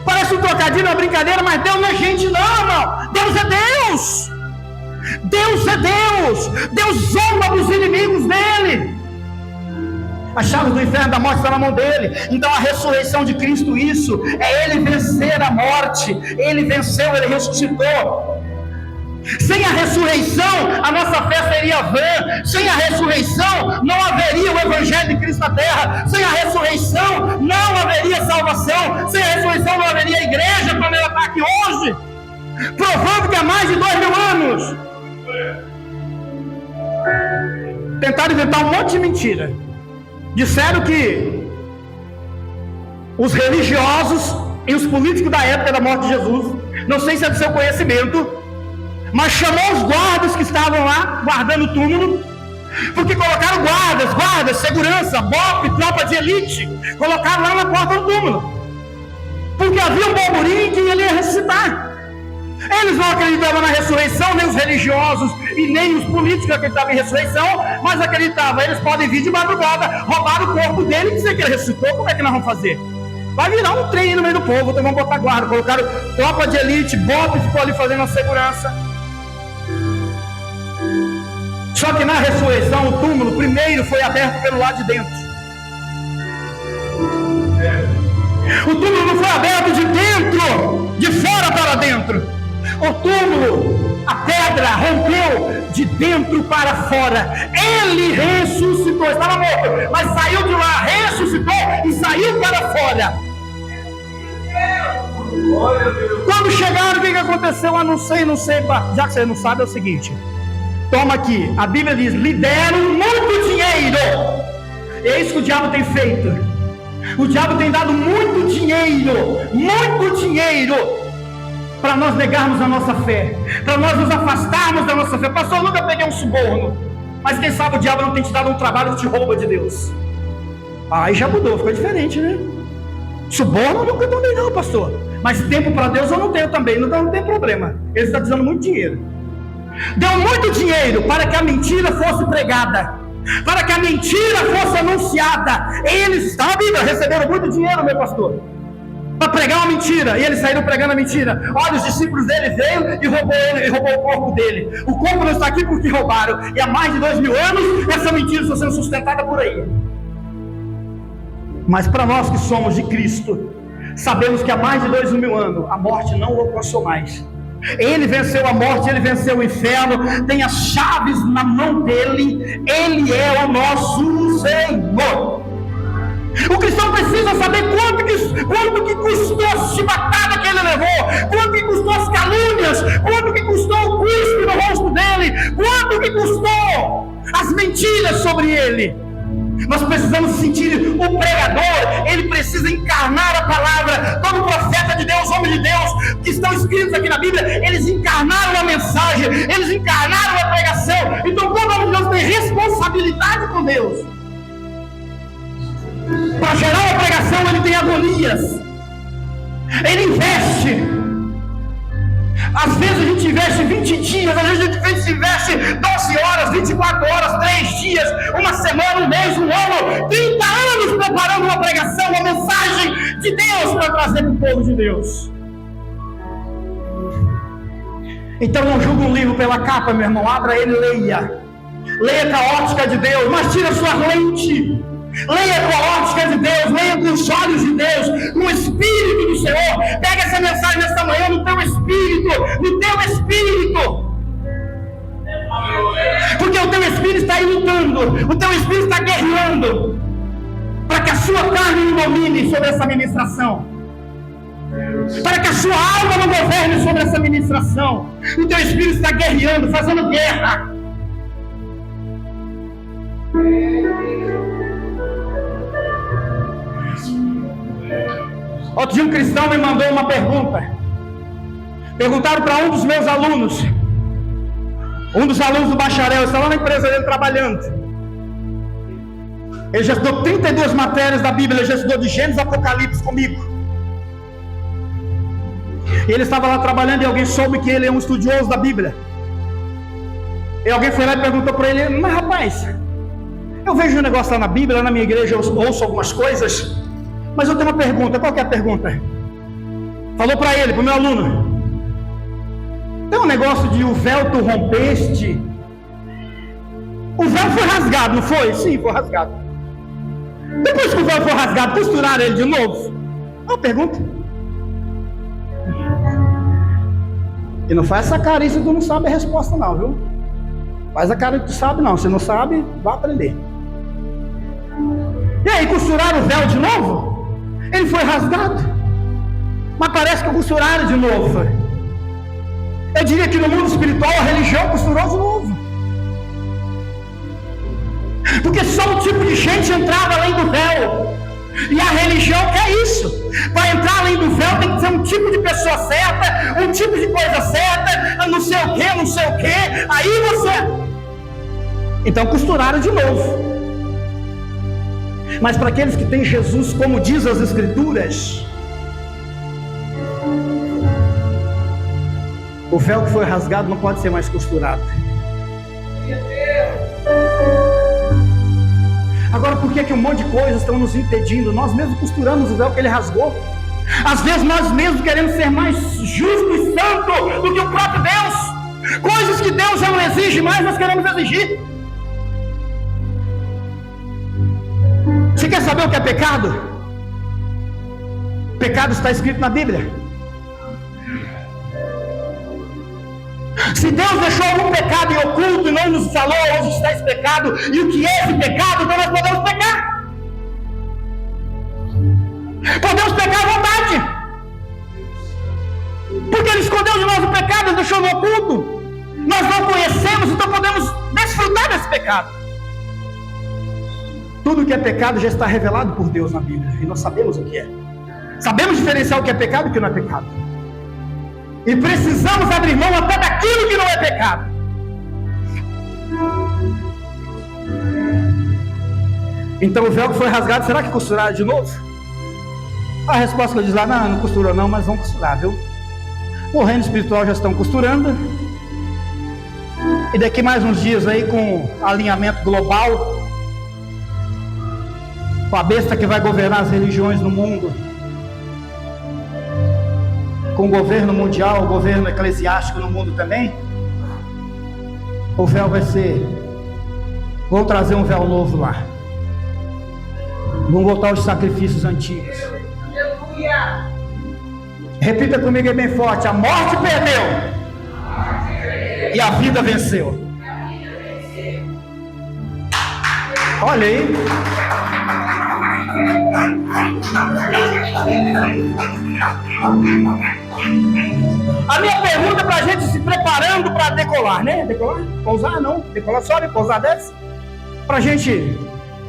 Parece um trocadilho, uma brincadeira, mas Deus não é gente não, irmão. Deus é Deus. Deus é Deus. Deus zomba dos inimigos dele. A chave do inferno, da morte está na mão dele. Então a ressurreição de Cristo, isso é Ele vencer a morte. Ele venceu, Ele ressuscitou. Sem a ressurreição, a nossa fé seria vã. Sem a ressurreição, não haveria o Evangelho de Cristo na terra. Sem a ressurreição, não haveria salvação. Sem a ressurreição, não haveria igreja como ela está aqui hoje, provando que há mais de 2000 anos tentaram inventar um monte de mentira. Disseram que os religiosos e os políticos da época da morte de Jesus, não sei se é do seu conhecimento, mas chamou os guardas que estavam lá guardando o túmulo Porque colocaram guardas, segurança, BOPE, tropa de elite, colocaram lá na porta do túmulo, porque havia um burburinho que ele ia ressuscitar. Eles não acreditavam na ressurreição, nem os religiosos e nem os políticos acreditavam em ressurreição, mas acreditavam, eles podem vir de madrugada, roubar o corpo dele e dizer que ele ressuscitou. Como é que nós vamos fazer? Vai virar um trem no meio do povo, então vamos botar guarda. Colocaram tropa de elite, BOPE ficou ali fazendo a segurança. Só que na ressurreição, o túmulo primeiro foi aberto pelo lado de dentro. O túmulo não foi aberto de dentro, de fora para dentro. O túmulo, a pedra rompeu de dentro para fora. Ele ressuscitou, estava morto, mas saiu de lá, ressuscitou e saiu para fora. Quando chegaram, o que aconteceu? Eu não sei, já que você não sabe, é o seguinte. Toma aqui, a Bíblia diz, lhe deram muito dinheiro. É isso que o diabo tem feito. O diabo tem dado muito dinheiro para nós negarmos a nossa fé, para nós nos afastarmos da nossa fé. Pastor, eu nunca peguei um suborno, mas quem sabe o diabo não tem te dado um trabalho que te rouba de Deus. Aí já mudou, ficou diferente, né? Suborno eu nunca tomei não, pastor, mas tempo para Deus eu não tenho também, então não tem problema. Ele está dando muito dinheiro. Deu muito dinheiro para que a mentira fosse pregada, para que a mentira fosse anunciada. Eles, na Bíblia, receberam muito dinheiro, meu pastor, para pregar uma mentira, e eles saíram pregando a mentira. Olha, os discípulos dele veio e roubou o corpo dele. O corpo não está aqui porque roubaram, e há mais de 2000 anos essa mentira está sendo sustentada por aí. Mas para nós que somos de Cristo, sabemos que há mais de 2000 anos a morte não o alcançou mais. Ele venceu a morte, ele venceu o inferno, tem as chaves na mão dele. Ele é o nosso Senhor. O cristão precisa saber quanto que custou a chibatada que ele levou, quanto que custou as calúnias, quanto que custou o cuspe no rosto dele, quanto que custou as mentiras sobre ele. Nós precisamos sentir o pregador, ele precisa encarnar a palavra. Todo profeta de Deus, homem de Deus, que estão escritos aqui na Bíblia, eles encarnaram a mensagem, eles encarnaram a pregação. Então todo homem de Deus tem responsabilidade com Deus. Para gerar uma pregação, ele tem agonias, ele investe. Às vezes a gente investe 20 dias, às vezes a gente investe 12 horas, 24 horas, 3 dias, uma semana, um mês, um ano, 30 anos preparando uma pregação, uma mensagem de Deus para trazer para o povo de Deus. Então não julgue um livro pela capa, meu irmão, abra ele e leia. Leia com a ótica de Deus, mas tira sua lente. Leia com a ótica de Deus, leia com os olhos de Deus, com o Espírito do Senhor. Pega essa mensagem nesta manhã no teu espírito, porque o teu espírito está aí lutando, o teu espírito está guerreando, para que a sua carne não domine sobre essa ministração, para que a sua alma não governe sobre essa ministração. O teu espírito está guerreando, fazendo guerra. Outro dia um cristão me mandou uma pergunta. Perguntaram para um dos meus alunos, um dos alunos do bacharel, estava na empresa dele trabalhando. Ele já estudou 32 matérias da Bíblia, ele já estudou de Gênesis a Apocalipse comigo. Ele estava lá trabalhando e alguém soube que ele é um estudioso da Bíblia. E alguém foi lá e perguntou para ele: mas rapaz, eu vejo um negócio lá na Bíblia, lá na minha igreja eu ouço algumas coisas, mas eu tenho uma pergunta. Qual que é a pergunta? Falou para ele, para o meu aluno: tem um negócio de o véu tu rompeste. O véu foi rasgado, não foi? Sim, foi rasgado. Depois que o véu foi rasgado, costuraram ele de novo? Uma pergunta. E não faz essa cara aí se tu não sabe a resposta não, viu? Faz a cara que tu sabe não. Se não sabe, vá aprender. E aí, costuraram o véu de novo? Ele foi rasgado, mas parece que costuraram de novo. Eu diria que no mundo espiritual a religião costurou de novo, porque só um tipo de gente entrava além do véu. E a religião quer isso. Para entrar além do véu tem que ser um tipo de pessoa certa, um tipo de coisa certa, não sei o que. Aí você... Então costuraram de novo. Mas para aqueles que têm Jesus, como diz as Escrituras, o véu que foi rasgado não pode ser mais costurado. Agora, por que um monte de coisas estão nos impedindo? Nós mesmos costuramos o véu que ele rasgou. Às vezes nós mesmos queremos ser mais justo e santo do que o próprio Deus. Coisas que Deus já não exige mais, nós queremos exigir. Você quer saber o que é pecado? Pecado está escrito na Bíblia. Se Deus deixou algum pecado em oculto e não nos falou onde está esse pecado e o que é esse pecado, então nós podemos pecar. Podemos pecar à vontade. Porque Ele escondeu de nós o pecado, Ele deixou no oculto. Nós não conhecemos, então podemos desfrutar desse pecado. Tudo que é pecado já está revelado por Deus na Bíblia. E nós sabemos o que é. Sabemos diferenciar o que é pecado e o que não é pecado. E precisamos abrir mão até daquilo que não é pecado. Então o véu que foi rasgado, será que costuraram de novo? A resposta que eu disse lá, não costurou não, mas vão costurar, viu? No reino espiritual já estão costurando. E daqui mais uns dias aí, com alinhamento global, com a besta que vai governar as religiões no mundo, com o governo mundial, o governo eclesiástico no mundo também, o véu vai ser, vão trazer um véu novo lá, vão voltar aos sacrifícios antigos. Repita comigo aí bem forte: a morte perdeu e a vida venceu. Olha aí. A minha pergunta é para a gente se preparando para decolar, né? Decolar? Pousar não, decolar sobe, pousar desce. Para a gente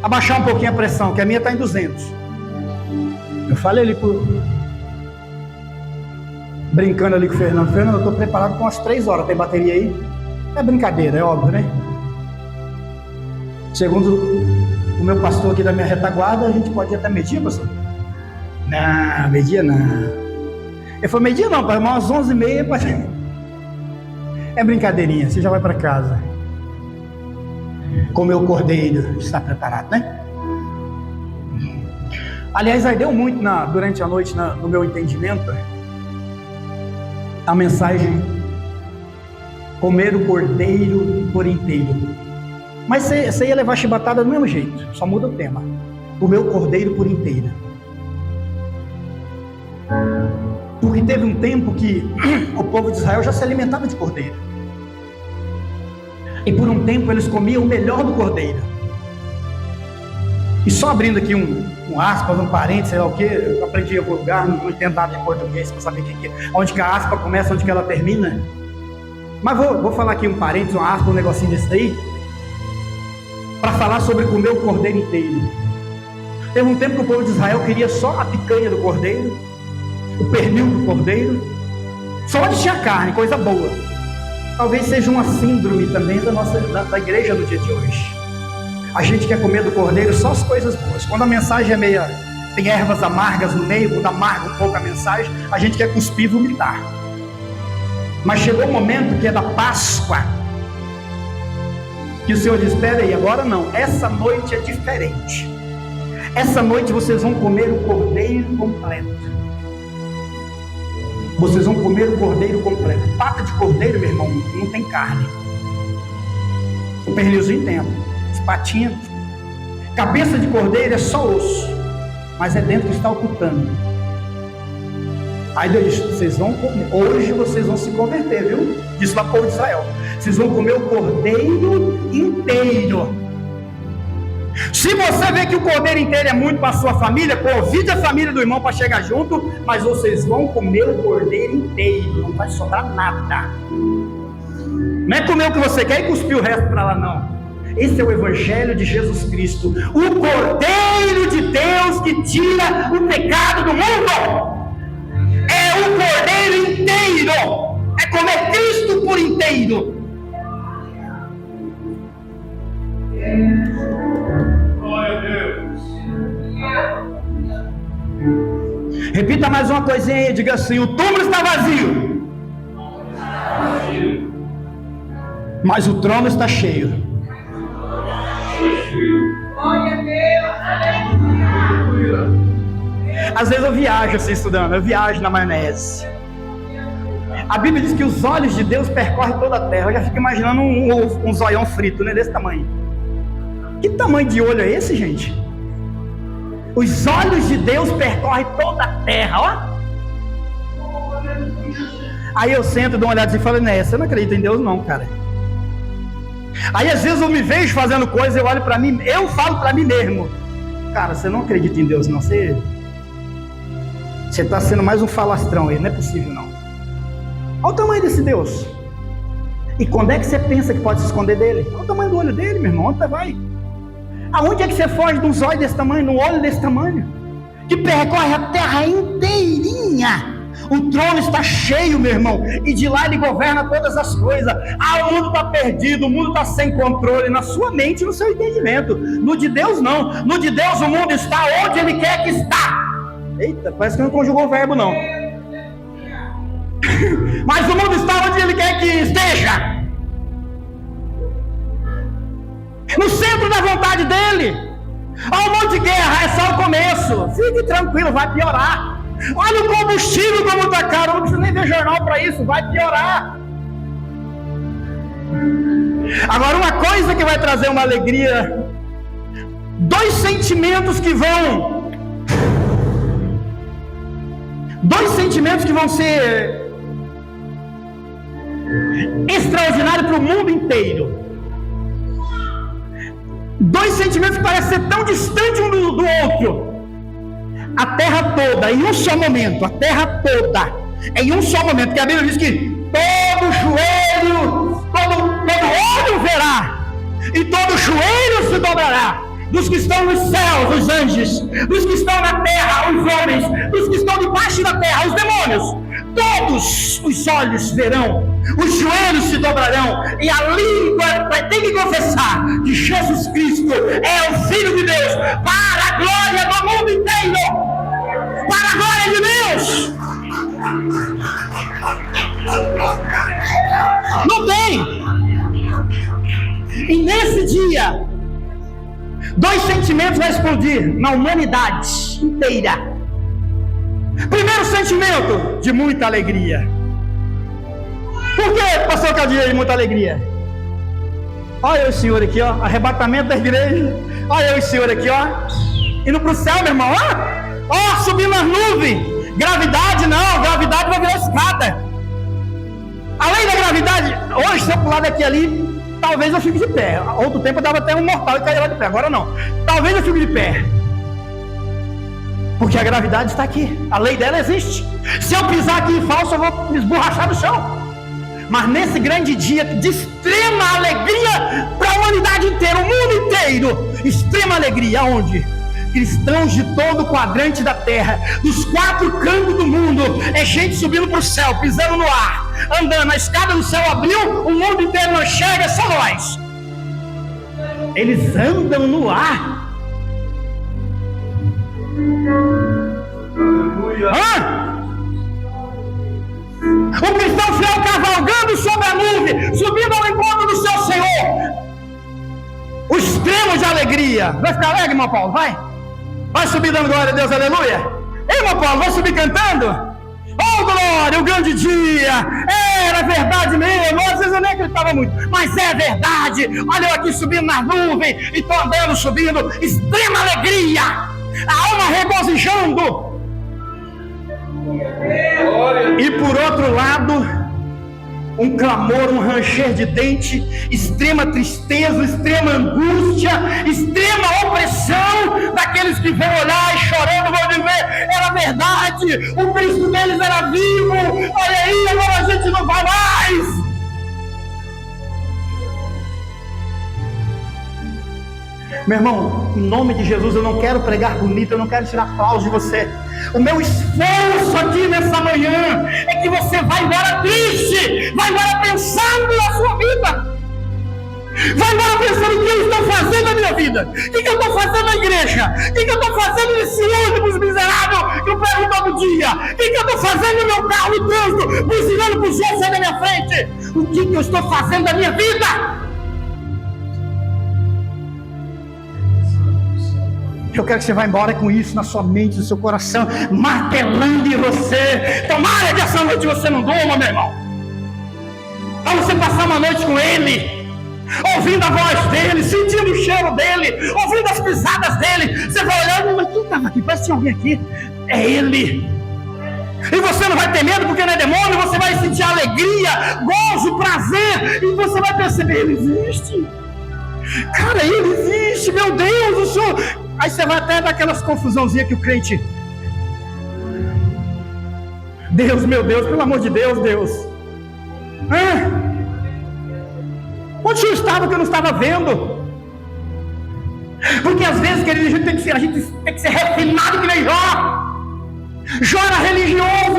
abaixar um pouquinho a pressão, que a minha está em 200. Eu falei ali brincando ali com o Fernando. Fernando, eu estou preparado com umas 3 horas. Tem bateria aí? É brincadeira, é óbvio, né? Segundo o meu pastor aqui da minha retaguarda, a gente pode ir até meio-dia, pastor? Não, meio-dia não. Ele falou, meio-dia não, para umas 11h30 pode... É brincadeirinha, você já vai para casa. Comer o cordeiro, está preparado, né? Aliás, aí deu muito durante a noite, no meu entendimento, a mensagem comer o cordeiro por inteiro. Mas você ia levar chibatada do mesmo jeito, só muda o tema. Comer o cordeiro por inteiro. Porque teve um tempo que o povo de Israel já se alimentava de cordeiro. E por um tempo eles comiam o melhor do cordeiro. E só abrindo aqui um aspas, um parênteses, sei lá o que, eu aprendi em algum lugar, não entendo nada de português para saber onde que a aspa começa, onde que ela termina. Mas vou falar aqui um parênteses, uma aspa, um negocinho desse daí, para falar sobre comer o cordeiro inteiro. Teve um tempo que o povo de Israel queria só a picanha do cordeiro, o pernil do cordeiro, só onde tinha carne, coisa boa. Talvez seja uma síndrome também da igreja no dia de hoje. A gente quer comer do cordeiro só as coisas boas. Quando a mensagem tem ervas amargas no meio, quando amarga um pouco a mensagem, a gente quer cuspir e vomitar. Mas chegou o momento que é da Páscoa, que o Senhor diz, espera aí, agora não, essa noite é diferente. Essa noite vocês vão comer o cordeiro completo. Vocês vão comer o cordeiro completo. Pata de cordeiro, meu irmão, não tem carne. O pernilzinho tem, as patinhas. Cabeça de cordeiro é só osso, mas é dentro que está ocultando. Aí Deus diz, vocês vão comer. Hoje vocês vão se converter, viu? Disse lá para o povo de Israel. Vocês vão comer o cordeiro inteiro. Se você vê que o cordeiro inteiro é muito para a sua família, convide a família do irmão para chegar junto, mas vocês vão comer o cordeiro inteiro, não vai sobrar nada. Não é comer o que você quer e cuspir o resto para lá, não. Esse é o Evangelho de Jesus Cristo, o Cordeiro de Deus que tira o pecado do mundo. É o cordeiro inteiro, é comer Cristo por inteiro. mais uma coisinha aí, diga assim: o túmulo está vazio, mas o trono está cheio. Às vezes eu viajo assim estudando, eu viajo na maionese. A Bíblia diz que os olhos de Deus percorrem toda a terra. Eu já fico imaginando um zoião frito, né, desse tamanho. Que tamanho de olho é esse, gente? Os olhos de Deus percorrem toda a terra, ó. Aí eu sento, dou uma olhada e falo: né, você não acredita em Deus não, cara. Aí às vezes eu me vejo fazendo coisa, eu olho para mim, eu falo para mim mesmo: cara, você não acredita em Deus não, você está sendo mais um falastrão aí, não é possível não. Olha o tamanho desse Deus. E quando é que você pensa que pode se esconder dele? Olha o tamanho do olho dele, meu irmão, onde você vai? Aonde é que você foge de um zóio desse tamanho, de um olho desse tamanho, que percorre a terra inteirinha? O trono está cheio, meu irmão, e de lá ele governa todas as coisas. O mundo está perdido, o mundo está sem controle, na sua mente, no seu entendimento. No de Deus não, no de Deus o mundo está onde ele quer que está. Eita, parece que não conjugou o verbo não. Mas o mundo está onde ele quer que esteja, no centro da vontade dele. Olha um monte de guerra, é só o começo. Fique tranquilo, vai piorar. Olha o combustível como está caro, não precisa nem ver jornal para isso, vai piorar. Agora, uma coisa que vai trazer uma alegria, dois sentimentos que vão ser extraordinários para o mundo inteiro. Dois sentimentos que parecem ser tão distantes um do outro. A terra toda, em um só momento, a terra toda, em um só momento, que a Bíblia diz que todo joelho, todo olho verá, e todo joelho se dobrará, dos que estão nos céus, os anjos, dos que estão na terra, os homens, dos que estão debaixo da terra, os demônios. Todos os olhos verão, os joelhos se dobrarão, e a língua vai ter que confessar que Jesus Cristo é o Filho de Deus, para a glória do mundo inteiro, para a glória de Deus. Não tem. E nesse dia, dois sentimentos vão explodir na humanidade inteira. Primeiro sentimento, de muita alegria. Por que, pastor Caldir, de muita alegria? Olha eu e o senhor aqui, ó, arrebatamento da igreja. Olha eu e o senhor aqui, ó, indo para o céu, meu irmão, ó, subindo nas nuvens. Gravidade não, gravidade vai virar escada. Além da gravidade, hoje se eu pular daqui ali, talvez eu fique de pé. Outro tempo eu dava até um mortal e caía lá de pé, agora não. Talvez eu fique de pé. Porque a gravidade está aqui, a lei dela existe. Se eu pisar aqui em falso, eu vou me esborrachar no chão. Mas nesse grande dia de extrema alegria para a humanidade inteira, o mundo inteiro, extrema alegria, onde? Cristãos de todo o quadrante da terra, dos quatro cantos do mundo, é gente subindo para o céu, pisando no ar, andando, a escada do céu abriu, o mundo inteiro não chega, é só nós. Eles andam no ar. O cristão fiel cavalgando sobre a nuvem, subindo ao encontro do seu Senhor. O extremo de alegria. Vai ficar alegre, irmão Paulo? Vai subir dando glória a Deus, aleluia. Ei, irmão Paulo, vai subir cantando? Oh glória, o grande dia. Era verdade mesmo. Às vezes eu nem acreditava muito, mas é verdade. Olha eu aqui subindo nas nuvens, e estou andando, subindo, extrema alegria, a alma regozijando. E por outro lado, um clamor, um ranger de dente, extrema tristeza, extrema angústia, extrema opressão daqueles que vão olhar e chorando vão dizer: era verdade, o Cristo deles era vivo, olha aí, agora a gente não vai mais. Meu irmão, em nome de Jesus, eu não quero pregar bonito, eu não quero tirar aplauso de você. O meu esforço aqui nessa manhã é que você vai embora triste, vai embora pensando na sua vida. Vai embora pensando o que eu estou fazendo na minha vida, o que eu estou fazendo na igreja, o que eu estou fazendo nesse ônibus miserável que eu pego todo dia, o que eu estou fazendo no meu carro no trânsito, buzinando para os outros sair da minha frente, o que eu estou fazendo da minha vida? Eu quero que você vá embora com isso na sua mente, no seu coração, martelando em você. Tomara que essa noite você não durma, meu irmão. Para você passar uma noite com Ele, ouvindo a voz dEle, sentindo o cheiro dEle, ouvindo as pisadas dEle. Você vai olhando, mas quem estava aqui? Parece que tinha alguém aqui. É Ele. E você não vai ter medo porque não é demônio. Você vai sentir alegria, gozo, prazer. E você vai perceber, Ele existe. Cara, Ele existe, meu Deus, o Senhor... Aí você vai até dar aquelas confusãozinhas que o crente... Deus, meu Deus, pelo amor de Deus, Deus. Onde eu estava que eu não estava vendo? Porque às vezes, querido, a gente tem que ser refinado que nem Jó. Jó era religioso.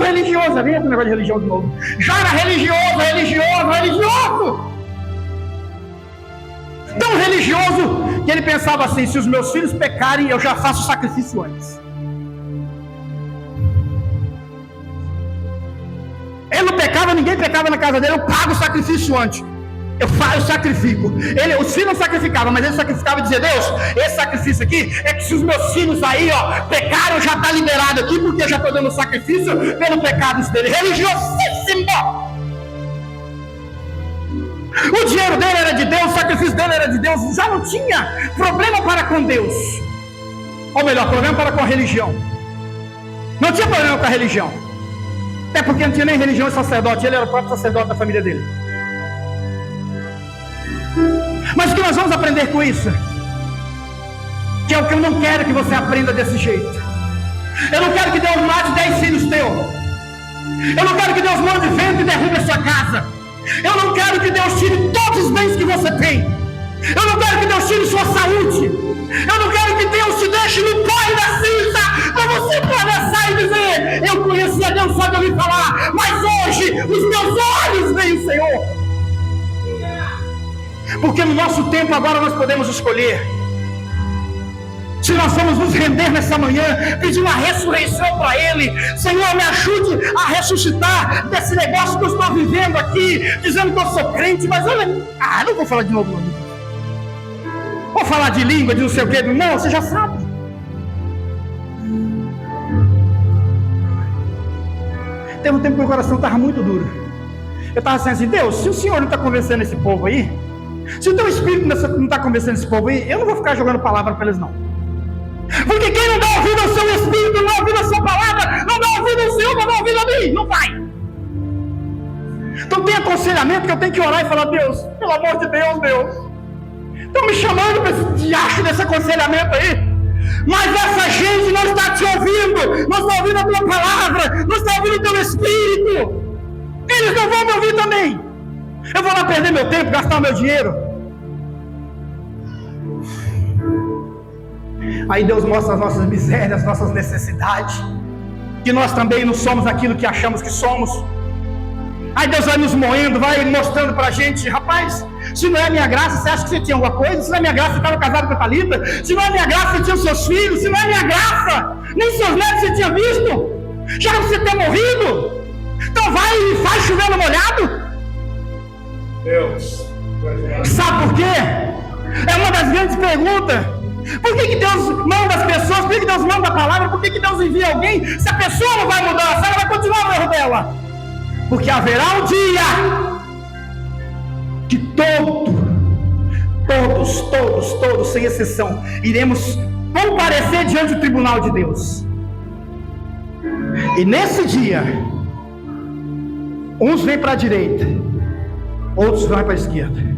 Vem esse negócio de religião de novo. Jó era religioso. Tão religioso que ele pensava assim: se os meus filhos pecarem, eu já faço o sacrifício antes. Ele não pecava, ninguém pecava na casa dele. Eu pago o sacrifício antes. Eu sacrifico. Os filhos não sacrificavam, mas ele sacrificava e dizia: Deus, esse sacrifício aqui é que se os meus filhos aí, pecaram, já está liberado aqui, porque eu já estou dando sacrifício pelo pecado dele. Religiosíssimo. O dinheiro dele era de Deus, o sacrifício dele era de Deus, já não tinha problema para com Deus. Ou melhor, problema para com a religião. Não tinha problema com a religião. Até porque não tinha nem religião e sacerdote, ele era o próprio sacerdote da família dele. Mas o que nós vamos aprender com isso? Que é o que eu não quero que você aprenda desse jeito. Eu não quero que Deus mate 10 filhos teus. Eu não quero que Deus mande vento e derrube a sua casa. Eu não quero que Deus tire todos os bens que você tem. Eu não quero que Deus tire sua saúde. Eu não quero que Deus te deixe no pó da cinza, para você atravessar e dizer: eu conhecia Deus só de ouvir falar, mas hoje os meus olhos veem o Senhor. Porque no nosso tempo agora nós podemos escolher se nós vamos nos render nessa manhã, pedir uma ressurreição para Ele. Senhor, me ajude a ressuscitar desse negócio que eu estou vivendo aqui, dizendo que eu sou crente, mas olha... não vou falar de novo, não. Vou falar de língua, de não sei o que. Não, você já sabe. Teve um tempo que meu coração estava muito duro. Eu estava assim, Deus, se o Senhor não está convencendo esse povo aí, se o teu Espírito não está convencendo esse povo aí, eu não vou ficar jogando palavra para eles, não. Porque quem não dá ouvido ao seu Espírito, não dá ouvido à sua palavra, não dá ouvido ao Senhor, não dá ouvido a mim, não vai. Então tem aconselhamento que eu tenho que orar e falar: Deus, pelo amor de Deus, Deus, estão me chamando para esse diacho desse aconselhamento aí, mas essa gente não está te ouvindo, não está ouvindo a tua palavra, não está ouvindo o teu Espírito, eles não vão me ouvir também. Eu vou lá perder meu tempo, gastar o meu dinheiro. Aí Deus mostra as nossas misérias, as nossas necessidades, que nós também não somos aquilo que achamos que somos. Aí Deus vai nos moendo, vai mostrando pra gente: rapaz, se não é minha graça, você acha que você tinha alguma coisa? Se não é minha graça, você estava casado com a Thalita? Se não é minha graça, você tinha os seus filhos? Se não é minha graça, nem seus netos você tinha visto? Já era pra você ter morrido? Então vai e faz chover no molhado. Deus. Sabe por quê? É uma das grandes perguntas. Por que Deus manda as pessoas? Por que Deus manda a palavra? Por que Deus envia alguém? Se a pessoa não vai mudar, se ela vai continuar no erro dela. Porque haverá um dia que todos, sem exceção, iremos comparecer diante do tribunal de Deus. E nesse dia, uns vêm para a direita, outros vão para a esquerda.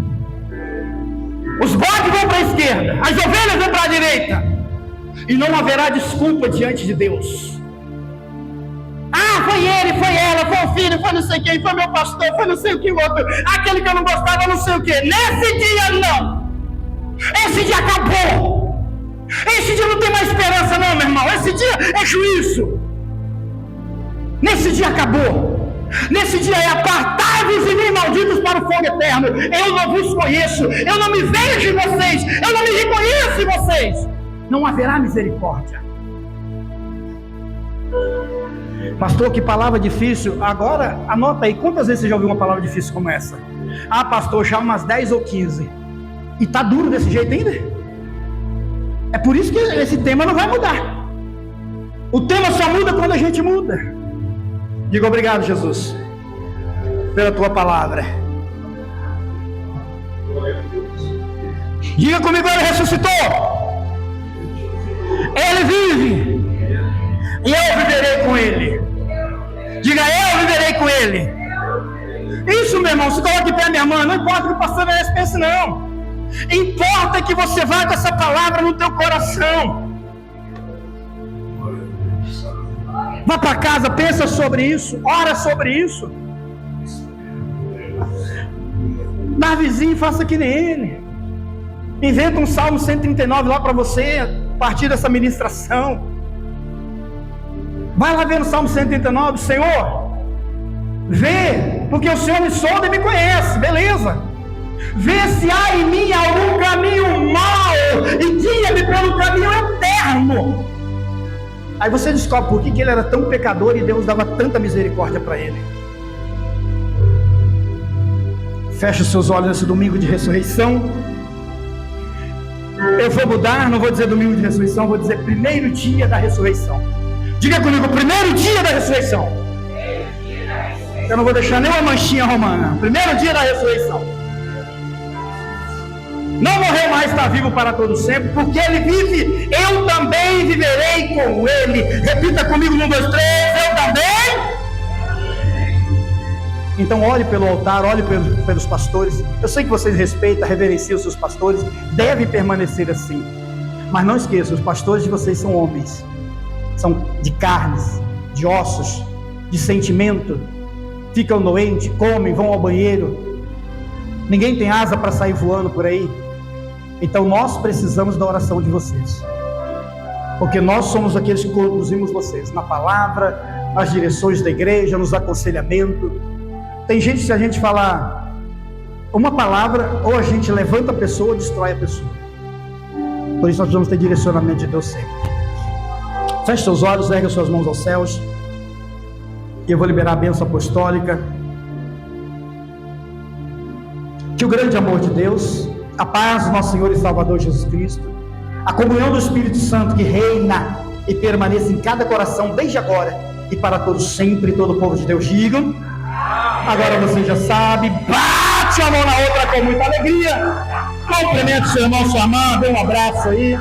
Os bodes vão para a esquerda, as ovelhas vão para a direita. E não haverá desculpa diante de Deus. Foi ele, foi ela, foi o filho, foi não sei quem, foi meu pastor, foi não sei o que outro, aquele que eu não gostava, não sei o que. Nesse dia não. Esse dia acabou. Esse dia não tem mais esperança não, meu irmão. Esse dia é juízo. Nesse dia acabou. Nesse dia é: apartai-vos de mim, maldito. malditos para o fogo eterno. Eu não vos conheço, eu não me vejo em vocês, eu não me reconheço em vocês. Não haverá misericórdia. Pastor, que palavra difícil. Agora, anota aí, quantas vezes você já ouviu uma palavra difícil como essa? Ah, pastor, já umas 10 ou 15. E tá duro desse jeito ainda? É por isso que esse tema não vai mudar. O tema só muda quando a gente muda. Diga obrigado, Jesus, pela tua palavra. Diga comigo, ele ressuscitou. Ele vive. E eu viverei com ele. Diga, eu viverei com ele. Isso, meu irmão, se coloque em pé, minha irmã. Não importa o que o pastor Enéas pense, não. Importa que você vá com essa palavra no teu coração. Vá para casa, pensa sobre isso, ora sobre isso. Davizinho, faça que nem ele. Inventa um Salmo 139 lá para você, a partir dessa ministração. Vai lá ver no Salmo 139, Senhor, vê, porque o Senhor me sonda e me conhece, beleza. Vê se há em mim algum caminho mau e guia-me pelo caminho eterno. Aí você descobre por que ele era tão pecador e Deus dava tanta misericórdia para ele. Feche os seus olhos nesse domingo de ressurreição. Eu vou mudar, não vou dizer domingo de ressurreição, vou dizer primeiro dia da ressurreição. Diga comigo, primeiro dia da ressurreição. Eu não vou deixar nem uma manchinha romana. Primeiro dia da ressurreição. Não morreu mais, está vivo para todo sempre, porque ele vive, eu também viverei com ele. Repita comigo, 1, 2, 3, eu também. Então ore pelo altar, ore pelos pastores. Eu sei que vocês respeitam, reverenciam os seus pastores, devem permanecer assim. Mas não esqueçam, os pastores de vocês são homens. São de carnes, de ossos, de sentimento. Ficam doentes, comem, vão ao banheiro. Ninguém tem asa para sair voando por aí. Então nós precisamos da oração de vocês, porque nós somos aqueles que conduzimos vocês na palavra, nas direções da igreja, nos aconselhamentos. Tem gente que, se a gente falar uma palavra, ou a gente levanta a pessoa ou destrói a pessoa. Por isso nós precisamos ter direcionamento de Deus sempre. Feche seus olhos, ergue suas mãos aos céus, e eu vou liberar a bênção apostólica. Que o grande amor de Deus, a paz do nosso Senhor e Salvador Jesus Cristo, a comunhão do Espírito Santo que reina e permaneça em cada coração desde agora e para todos sempre, todo o povo de Deus digam. Agora você já sabe, bate a mão na outra com muita alegria, cumprimente seu irmão, sua irmã, dê um abraço aí.